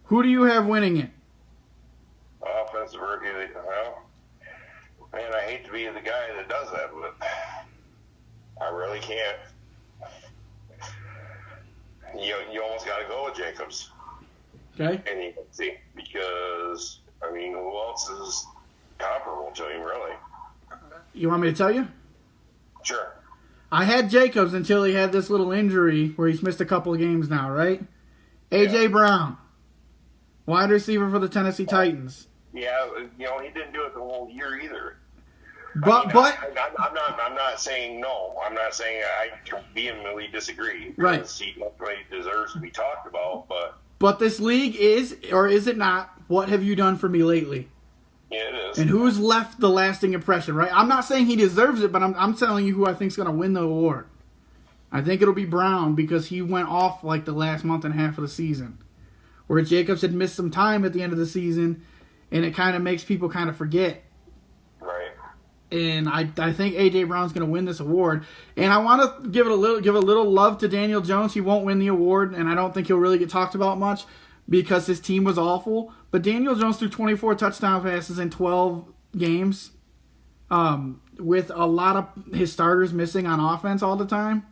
Who do you have winning it? Offensive Rookie of the Year. Well, man, I hate to be the guy that does that, but I really can't. You almost got to go with Jacobs. Okay. And you can see, because, I mean, who else is comparable to him, really? You want me to tell you? Sure. I had Jacobs until he had this little injury where he's missed a couple of games now, right? A.J. Brown, wide receiver for the Tennessee Titans. Yeah, he didn't do it the whole year either. But I'm not saying no. I'm not saying I vehemently disagree. Right. He definitely deserves to be talked about, But this league is, or is it not, what have you done for me lately? Yeah, it is. And who's left the lasting impression, right? I'm not saying he deserves it, but I'm telling you who I think is going to win the award. I think it'll be Brown because he went off like the last month and a half of the season. Where Jacobs had missed some time at the end of the season, and it kind of makes people kind of forget. Right. And I think A.J. Brown's going to win this award. And I want to give a little love to Daniel Jones. He won't win the award, and I don't think he'll really get talked about much because his team was awful. But Daniel Jones threw 24 touchdown passes in 12 games with a lot of his starters missing on offense all the time.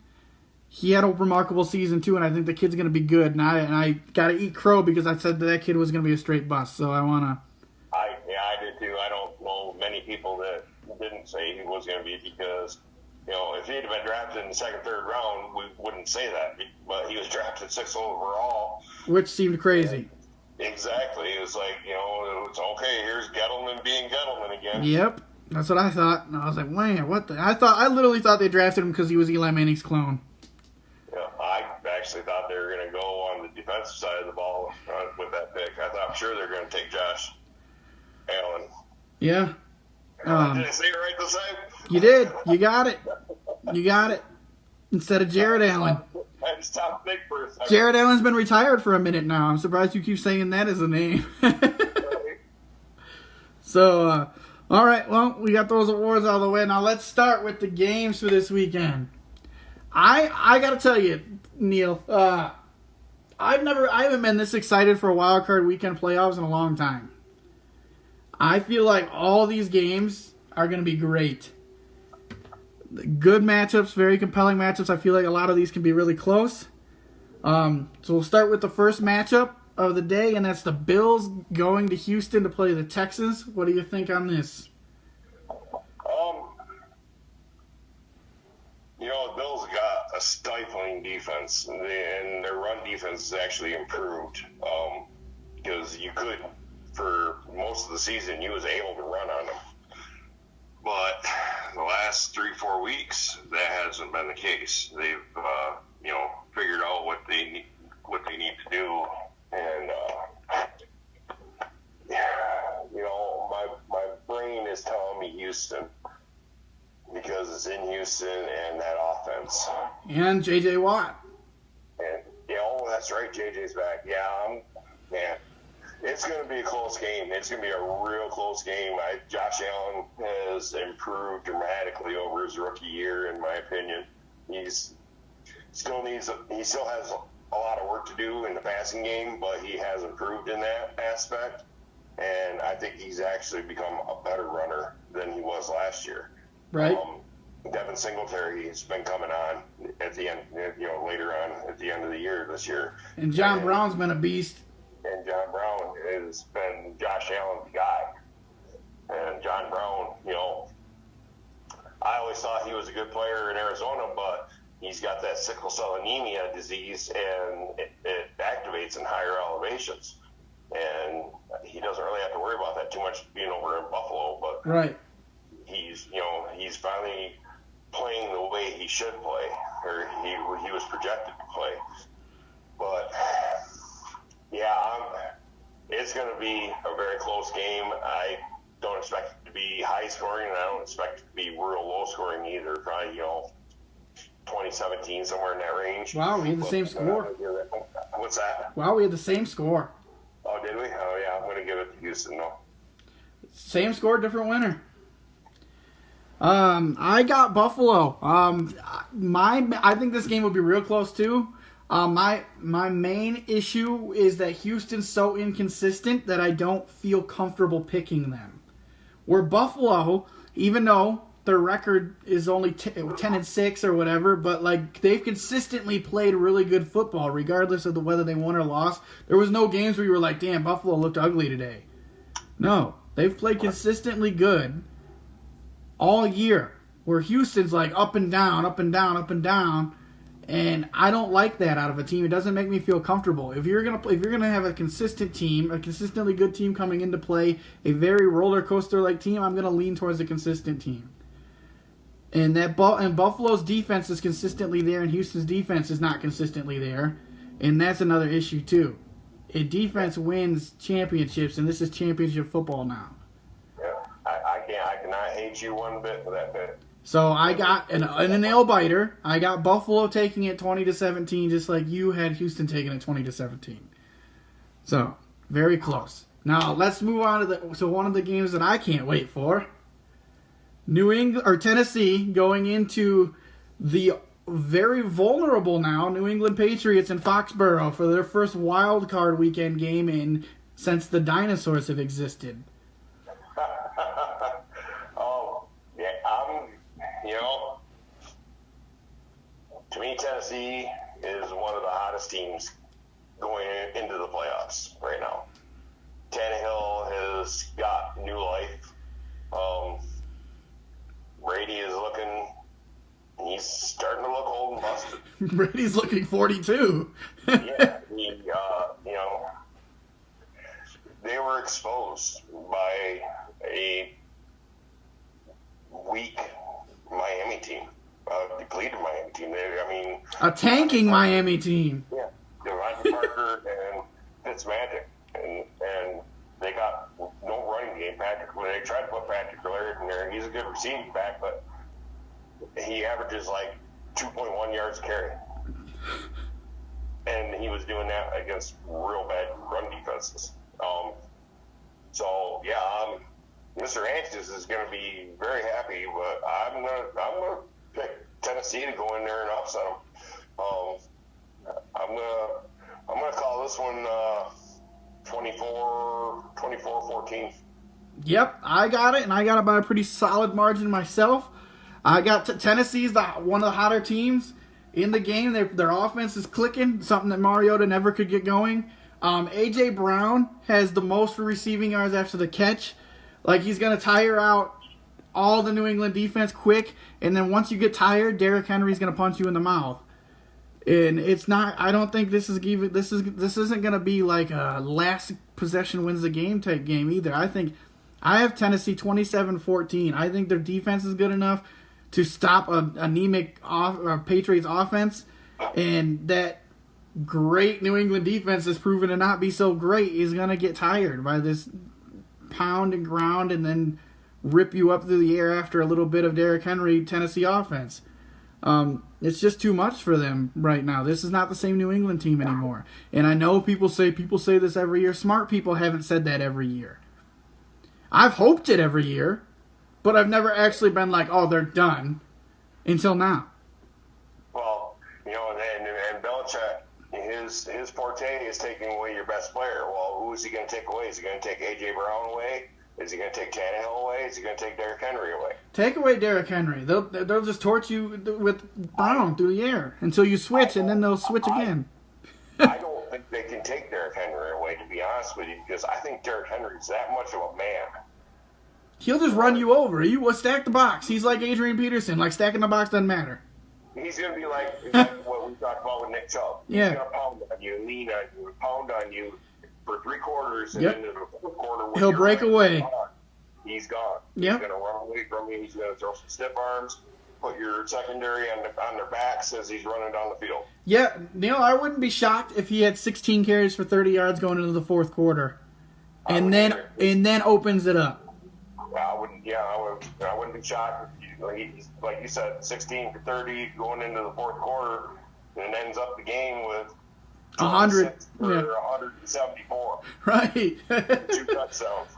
He had a remarkable season, too, and I think the kid's going to be good. And I got to eat crow because I said that kid was going to be a straight bust. So I want to... I did, too. I don't know many people that didn't say he was going to be because, if he'd have been drafted in the second, third round, we wouldn't say that. But he was drafted 6th overall. Which seemed crazy. Exactly. It was like, it's okay, here's Gettleman being Gettleman again. Yep. That's what I thought. And I was like, man, what the... I literally thought they drafted him because he was Eli Manning's clone. Yeah, I actually thought they were going to go on the defensive side of the ball with that pick. I'm sure they're going to take Josh Allen. Yeah. Did I say it right this time? You did. You got it. You got it. Instead of Jared Allen. I had to stop and think for a second. Jared Allen's been retired for a minute now. I'm surprised you keep saying that as a name. So, all right. Well, we got those awards out of the way. Now let's start with the games for this weekend. I got to tell you, Neil, I haven't been this excited for a Wildcard weekend playoffs in a long time. I feel like all these games are going to be great. Good matchups, very compelling matchups. I feel like a lot of these can be really close. So we'll start with the first matchup of the day, and that's the Bills going to Houston to play the Texans. What do you think on this? The Bills got a stifling defense, and their run defense has actually improved because you could, for most of the season, you was able to run on them. But the last 3-4 weeks, that hasn't been the case. They've, figured out what they need to do, and my brain is telling me Houston because it's in Houston and that offense. And J.J. Watt. And that's right, J.J.'s back. Yeah, man. It's going to be a close game. It's going to be a real close game. Josh Allen has improved dramatically over his rookie year, in my opinion. He still has a lot of work to do in the passing game, but he has improved in that aspect. And I think he's actually become a better runner than he was last year. Right. Devin Singletary has been coming on at the end, later on at the end of the year this year. And John Brown's been a beast. And John Brown has been Josh Allen's guy. And John Brown, I always thought he was a good player in Arizona, but he's got that sickle cell anemia disease, and it activates in higher elevations. And he doesn't really have to worry about that too much being over in Buffalo, but right. He's finally playing the way he should play, or he was projected to play. But yeah, it's going to be a very close game. don't expect it to be high scoring, and I don't expect it to be real low scoring either. Probably, 2017, somewhere in that range. Wow, we had the same score. What's that? Wow, we had the same score. Oh, did we? Oh, yeah, I'm going to give it to Houston, though. Same score, different winner. I got Buffalo. I think this game will be real close too. My main issue is that Houston's so inconsistent that I don't feel comfortable picking them. Where Buffalo, even though their record is only 10-6 or whatever, but like they've consistently played really good football, regardless of whether they won or lost. There was no games where you were like, "Damn, Buffalo looked ugly today." No, they've played consistently good all year. Where Houston's like up and down, up and down, up and down, and I don't like that out of a team. It doesn't make me feel comfortable. If you're gonna have a consistent team, a consistently good team coming into play, a very roller coaster like team, I'm gonna lean towards a consistent team. And Buffalo's defense is consistently there, and Houston's defense is not consistently there, and that's another issue too. A defense wins championships, and this is championship football now. Yeah, I cannot hate you one bit for that bit. So I got in a nail biter. I got Buffalo taking it 20-17, just like you had Houston taking it 20-17. So very close. Now let's move on to one of the games that I can't wait for. Tennessee going into the very vulnerable now New England Patriots in Foxborough for their first Wildcard weekend game since the dinosaurs have existed. Oh, yeah, to me, Tennessee is one of the hottest teams going into the playoffs right now. Tannehill has got new life. Brady is he's starting to look old and busted. Brady's looking 42. Yeah, they were exposed by a weak Miami team, depleted Miami team. A tanking Miami team. Yeah, Devontae Parker and Fitzmagic, and they got no running game. They tried to put Patrick Laird in there. He's a good receiving back, but he averages like 2.1 yards a carry. And he was doing that against real bad run defenses. Mr. Anxious is going to be very happy, but I'm gonna pick Tennessee to go in there and upset them. I'm gonna call this one 24-14. Yep, I got it, and I got it by a pretty solid margin myself. I got Tennessee's one of the hotter teams in the game. Their offense is clicking, something that Mariota never could get going. A.J. Brown has the most receiving yards after the catch. Like, he's going to tire out all the New England defense quick, and then once you get tired, Derrick Henry's going to punch you in the mouth. And it's not. I don't think this isn't going to be like a last possession wins the game type game either. I have Tennessee 27-14. I think their defense is good enough to stop an anemic Patriots offense, and that great New England defense is proven to not be so great is going to get tired by this pound and ground and then rip you up through the air after a little bit of Derrick Henry Tennessee offense. It's just too much for them right now. This is not the same New England team anymore. And I know people say this every year. Smart people haven't said that every year. I've hoped it every year, but I've never actually been like, oh, they're done until now. Well, and Belichick, his forte is taking away your best player. Well, who is he going to take away? Is he going to take A.J. Brown away? Is he going to take Tannehill away? Is he going to take Derrick Henry away? Take away Derrick Henry. They'll just torch you with Brown through the air until you switch, and then they'll switch again. I don't think they can take Derrick Henry away, to be honest with you, because I think Derrick Henry's that much of a man. He'll just run you over. You will stack the box. He's like Adrian Peterson. Like, stacking the box doesn't matter. He's going to be like what we talked about with Nick Chubb. Yeah. He's going to pound on you, lean on you, pound on you for 3 quarters, and then in the 4th quarter, he'll break away. He's gone. Yep. He's going to run away from you. He's going to throw some stiff arms, put your secondary on their backs as he's running down the field. Yeah, Neil, I wouldn't be shocked if he had 16 carries for 30 yards going into the 4th quarter, and then opens it up. I wouldn't be shocked if, like you said, 16-30 going into the fourth quarter, and it ends up the game with 100 or 174. Right. 2 touchdowns.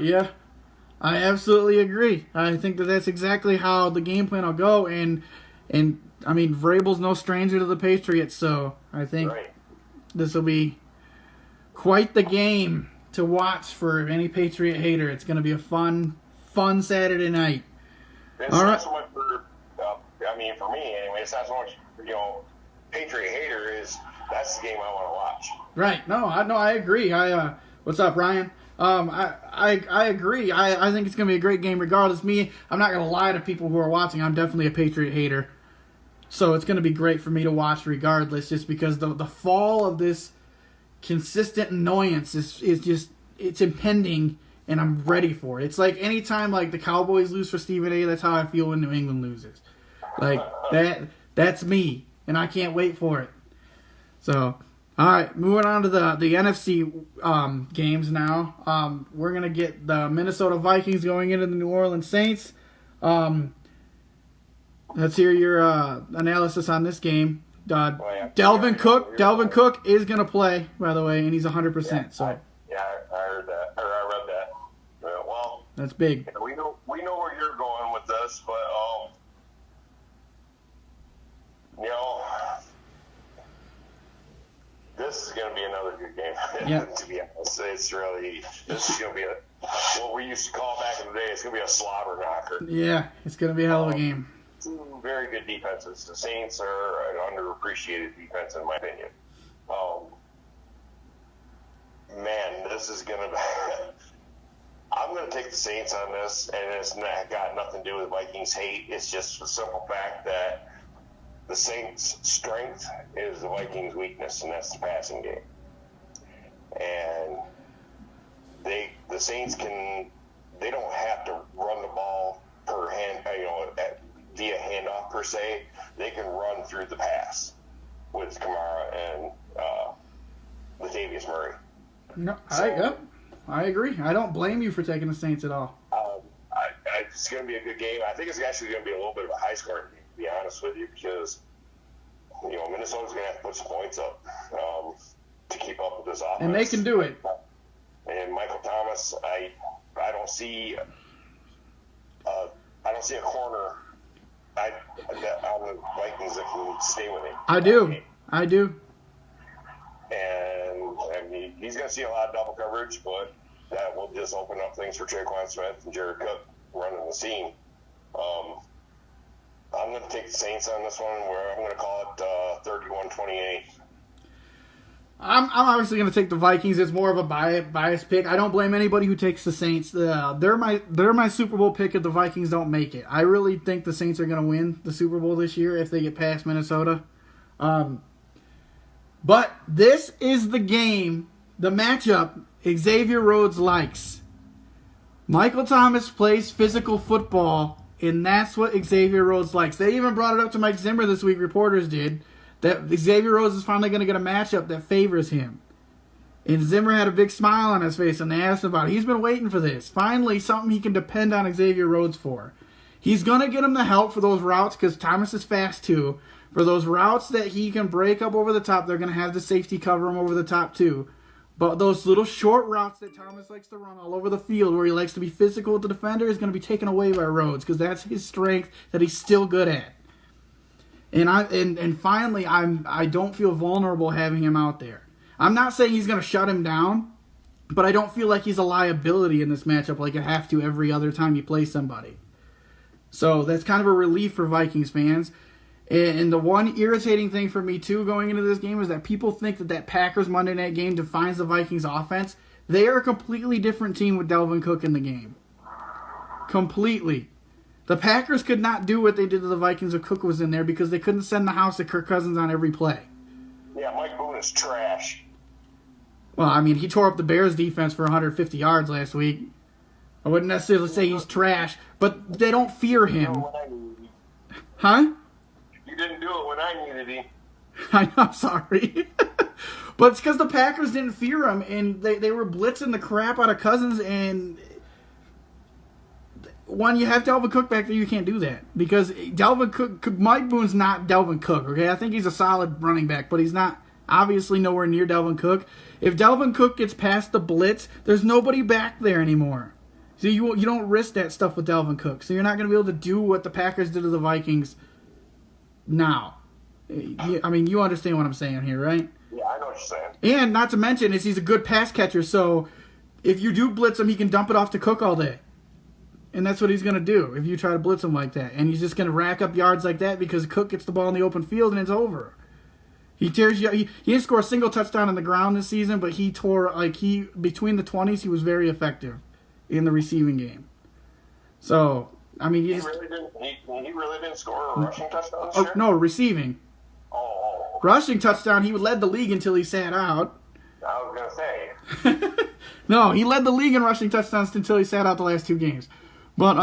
Yeah, I absolutely agree. I think that's exactly how the game plan will go, and I mean, Vrabel's no stranger to the Patriots, so I think this will be quite the game to watch for any Patriot hater. It's going to be a fun Saturday night. It's not so much for, I mean, for me anyway, it's not so much, Patriot hater is, that's the game I want to watch. Right. No, I agree. What's up, Ryan? I agree. I think it's going to be a great game regardless. I'm not going to lie to people who are watching. I'm definitely a Patriot hater. So it's going to be great for me to watch regardless, just because the fall of this consistent annoyance is just, it's impending, and I'm ready for it. It's like anytime like the Cowboys lose for Stephen A., that's how I feel when New England loses. Like that's me, and I can't wait for it. So, all right, moving on to the NFC games now. We're going to get the Minnesota Vikings going into the New Orleans Saints. Let's hear your analysis on this game. Delvin Cook is going to play, by the way, and he's 100%. Yeah, so I heard that, or I read that. Well, that's big. We know where you're going with this, but this is going to be another good game. Yeah. To be honest, this is going to be what we used to call back in the day. It's going to be a slobber knocker. Yeah, it's going to be a hell of a game. Two very good defenses. The Saints are an underappreciated defense, in my opinion. Man, this is going to be... I'm going to take the Saints on this, and it's got nothing to do with Vikings hate. It's just the simple fact that the Saints' strength is the Vikings' weakness, and that's the passing game. And the Saints they don't have to run the ball per hand, via handoff per se. They can run through the pass with Kamara and Latavius Murray. No, I agree. I don't blame you for taking the Saints at all. It's going to be a good game. I think it's actually going to be a little bit of a high-scoring game, to be honest with you, because Minnesota's going to have to put some points up to keep up with this offense. And they can do it. And Michael Thomas, I don't see a corner on the Vikings that can stay with him. I do. And I mean, he's going to see a lot of double coverage, but that will just open up things for Traquan Smith and Jared Cook running the scene. I'm going to take the Saints on this one, where I'm going to call it 31-28. I'm obviously going to take the Vikings. It's more of a biased pick. I don't blame anybody who takes the Saints. They're my Super Bowl pick if the Vikings don't make it. I really think the Saints are going to win the Super Bowl this year if they get past Minnesota. But this is the game, the matchup Xavier Rhodes likes. Michael Thomas plays physical football, and that's what Xavier Rhodes likes. They even brought it up to Mike Zimmer this week, reporters did, that Xavier Rhodes is finally going to get a matchup that favors him. And Zimmer had a big smile on his face, and they asked about it. He's been waiting for this. Finally, something he can depend on Xavier Rhodes for. He's going to get him the help for those routes, because Thomas is fast too. For those routes that he can break up over the top, they're going to have the safety cover him over the top too. But those little short routes that Thomas likes to run all over the field, where he likes to be physical with the defender, is going to be taken away by Rhodes, because that's his strength that he's still good at. And finally, I don't feel vulnerable having him out there. I'm not saying he's going to shut him down, but I don't feel like he's a liability in this matchup like I have to every other time you play somebody. So that's kind of a relief for Vikings fans. And the one irritating thing for me, too, going into this game is that people think that Packers Monday night game defines the Vikings offense. They are a completely different team with Delvin Cook in the game. Completely. The Packers could not do what they did to the Vikings if Cook was in there, because they couldn't send the house to Kirk Cousins on every play. Yeah, Mike Boone is trash. Well, I mean, he tore up the Bears' defense for 150 yards last week. I wouldn't necessarily say he's trash, but they don't fear him. Huh? You didn't do it when I needed him. I'm sorry. But it's because the Packers didn't fear him, and they were blitzing the crap out of Cousins, and when you have Dalvin Cook back there, you can't do that because Dalvin Cook, Mike Boone's not Dalvin Cook. Okay, I think he's a solid running back, but he's not obviously nowhere near Dalvin Cook. If Dalvin Cook gets past the blitz, there's nobody back there anymore. So you don't risk that stuff with Dalvin Cook. So you're not going to be able to do what the Packers did to the Vikings now. I mean, you understand what I'm saying here, right? Yeah, I know what you're saying. And not to mention is he's a good pass catcher, so if you do blitz him, he can dump it off to Cook all day. And that's what he's going to do if you try to blitz him like that. And he's just going to rack up yards like that because Cook gets the ball in the open field and it's over. He tears you. He didn't score a single touchdown on the ground this season, but he tore between the 20s. He was very effective in the receiving game. So I mean, he really didn't score a rushing touchdown this year? No, receiving. Oh. Rushing touchdown. He led the league until he sat out. I was gonna say. No, he led the league in rushing touchdowns until he sat out the last 2 games. But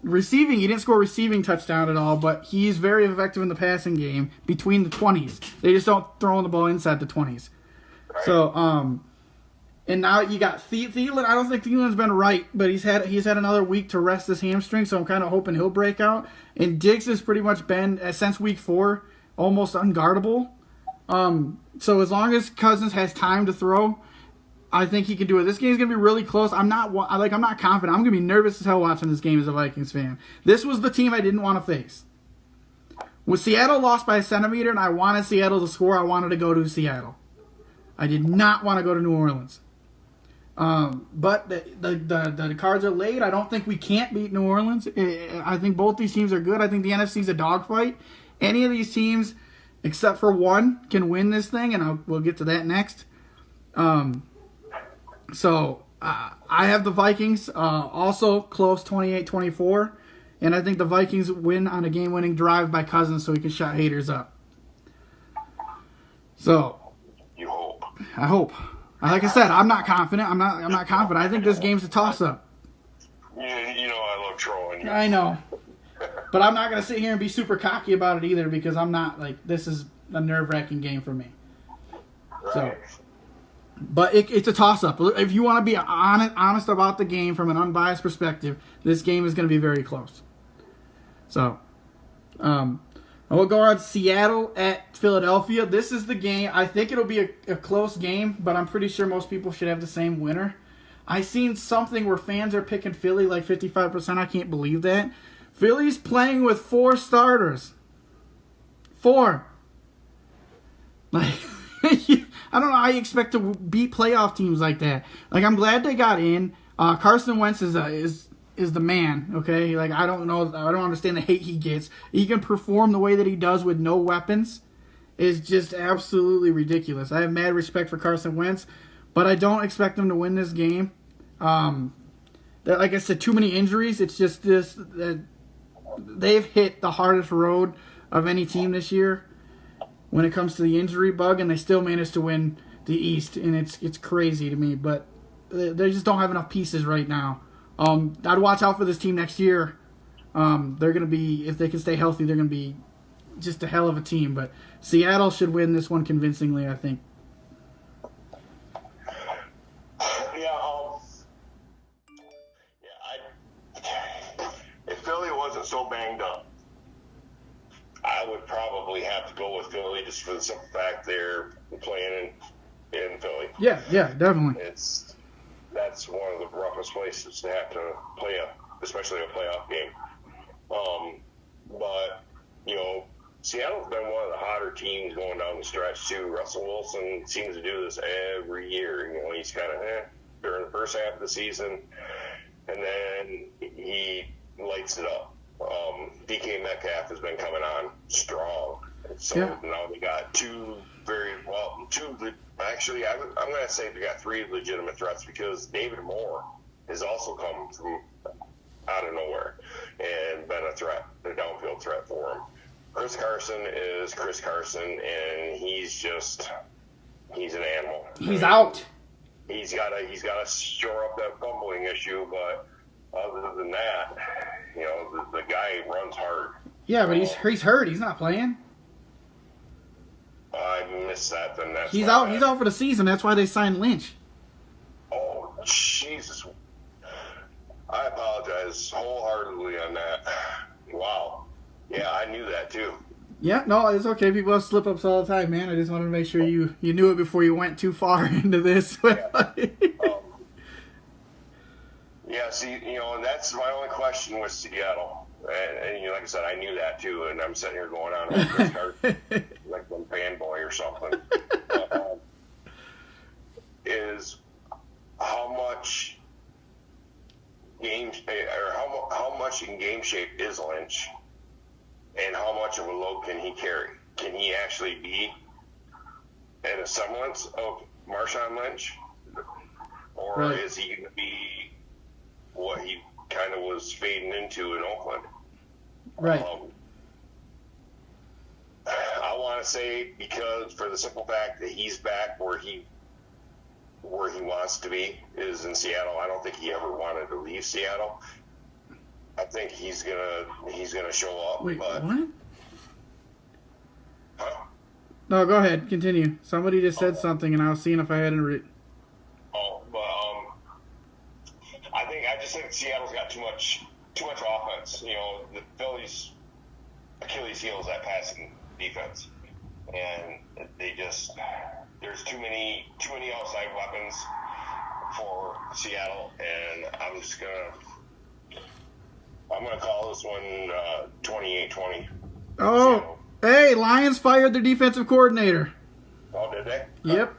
receiving, he didn't score a receiving touchdown at all, but he's very effective in the passing game between the 20s. They just don't throw the ball inside the 20s. Right. So, and now you got Thielen. I don't think Thielen's been right, but he's had another week to rest his hamstring, so I'm kind of hoping he'll break out. And Diggs has pretty much been, since week 4, almost unguardable. So as long as Cousins has time to throw, I think he can do it. This game's going to be really close. I'm not confident. I'm going to be nervous as hell watching this game as a Vikings fan. This was the team I didn't want to face. When Seattle lost by a centimeter and I wanted Seattle to score, I wanted to go to Seattle. I did not want to go to New Orleans. But the cards are laid. I don't think we can't beat New Orleans. I think both these teams are good. I think the NFC's a dogfight. Any of these teams, except for one, can win this thing, and we'll get to that next. So I have the Vikings also close 28-24, and I think the Vikings win on a game-winning drive by Cousins so he can shut haters up. So you hope. I hope. Like I said, I'm not confident. I'm not confident. I think this game's a toss-up. You know I love trolling. I know. But I'm not going to sit here and be super cocky about it either because I'm not, this is a nerve-wracking game for me. Right. So, but it's a toss-up. If you want to be honest about the game from an unbiased perspective, this game is going to be very close. So, we'll go on Seattle at Philadelphia. This is the game. I think it'll be a close game, but I'm pretty sure most people should have the same winner. I seen something where fans are picking Philly 55%. I can't believe that. Philly's playing with 4 starters. 4. I don't know how you expect to beat playoff teams like that. I'm glad they got in. Carson Wentz is the man, okay? I don't understand the hate he gets. He can perform the way that he does with no weapons. Is just absolutely ridiculous. I have mad respect for Carson Wentz, but I don't expect him to win this game. Like I said, too many injuries. It's just this. They've hit the hardest road of any team this year when it comes to the injury bug, and they still managed to win the East, and it's crazy to me. But they just don't have enough pieces right now. I'd watch out for this team next year. They're going to be, if they can stay healthy, they're going to be just a hell of a team. But Seattle should win this one convincingly, I think. If Philly wasn't so banged up, I would probably have to go with Philly just for the simple fact they're playing in Philly. Yeah, definitely. That's one of the roughest places to have to play especially a playoff game. But Seattle's been one of the hotter teams going down the stretch too. Russell Wilson seems to do this every year. He's kind of during the first half of the season, and then he lights it up. DK Metcalf has been coming on strong. So now we got actually, I'm going to say we got 3 legitimate threats because David Moore has also come from out of nowhere and been a downfield threat for him. Chris Carson is Chris Carson, and he's an animal. He's out. He's got to shore up that fumbling issue, but other than that, the guy runs hard. Yeah, but he's hurt. He's not playing. I missed that. Then that's he's out. He's out for the season. That's why they signed Lynch. Oh Jesus! I apologize wholeheartedly on that. Wow. Yeah, I knew that too. Yeah, no, it's okay. People have slip-ups all the time, man. I just wanted to make sure you knew it before you went too far into this. Yeah. Yeah, see, and that's my only question with Seattle. And like I said, I knew that too, and I'm sitting here going on like Chris Hart, like some fanboy or something. Is how much how much in game shape is Lynch, and how much of a load can he carry? Can he actually be in a semblance of Marshawn Lynch, or right. is he going to be what he kind of was fading into in Oakland? Right. I want to say because for the simple fact that he's back where he wants to be is in Seattle. I don't think he ever wanted to leave Seattle. I think he's gonna show up. Wait, but, what? Huh? No, go ahead. Continue. Somebody just said something, and I was seeing if I hadn't read. I just think Seattle's got too much offense. The Phillies' Achilles heel is that passing defense, and there's too many outside weapons for Seattle, and I'm gonna call this one 28-20. Oh, Seattle. Hey, Lions fired their defensive coordinator. Oh, did they? Yep.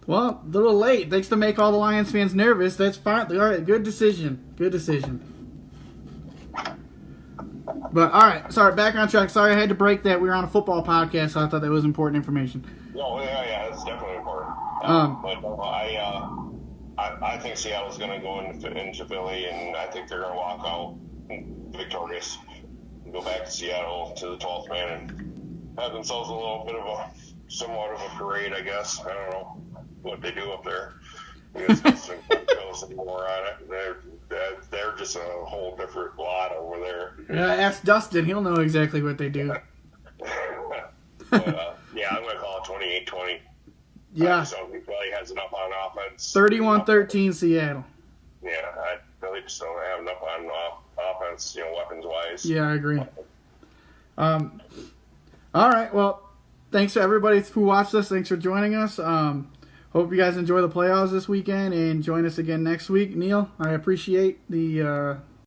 Well, a little late. Thanks to make all the Lions fans nervous. That's fine. All right, good decision. Good decision. But, all right. Sorry, back on track. Sorry I had to break that. We were on a football podcast, so I thought that was important information. No, yeah, that's definitely important. I think Seattle's going to go into Philly, and I think they're going to walk out victorious and go back to Seattle to the 12th man and have themselves a little bit of somewhat of a parade, I guess. I don't know what they do up there. More on it. They're just a whole different lot over there. Yeah, ask Dustin. He'll know exactly what they do. But, yeah, I'm going to call it 28-20. Yeah. He probably has enough on offense. 31-13 Seattle. Yeah, I really just don't have enough on offense, weapons-wise. Yeah, I agree. All right, well, thanks to everybody who watched us. Thanks for joining us. Hope you guys enjoy the playoffs this weekend and join us again next week. Neil, I appreciate the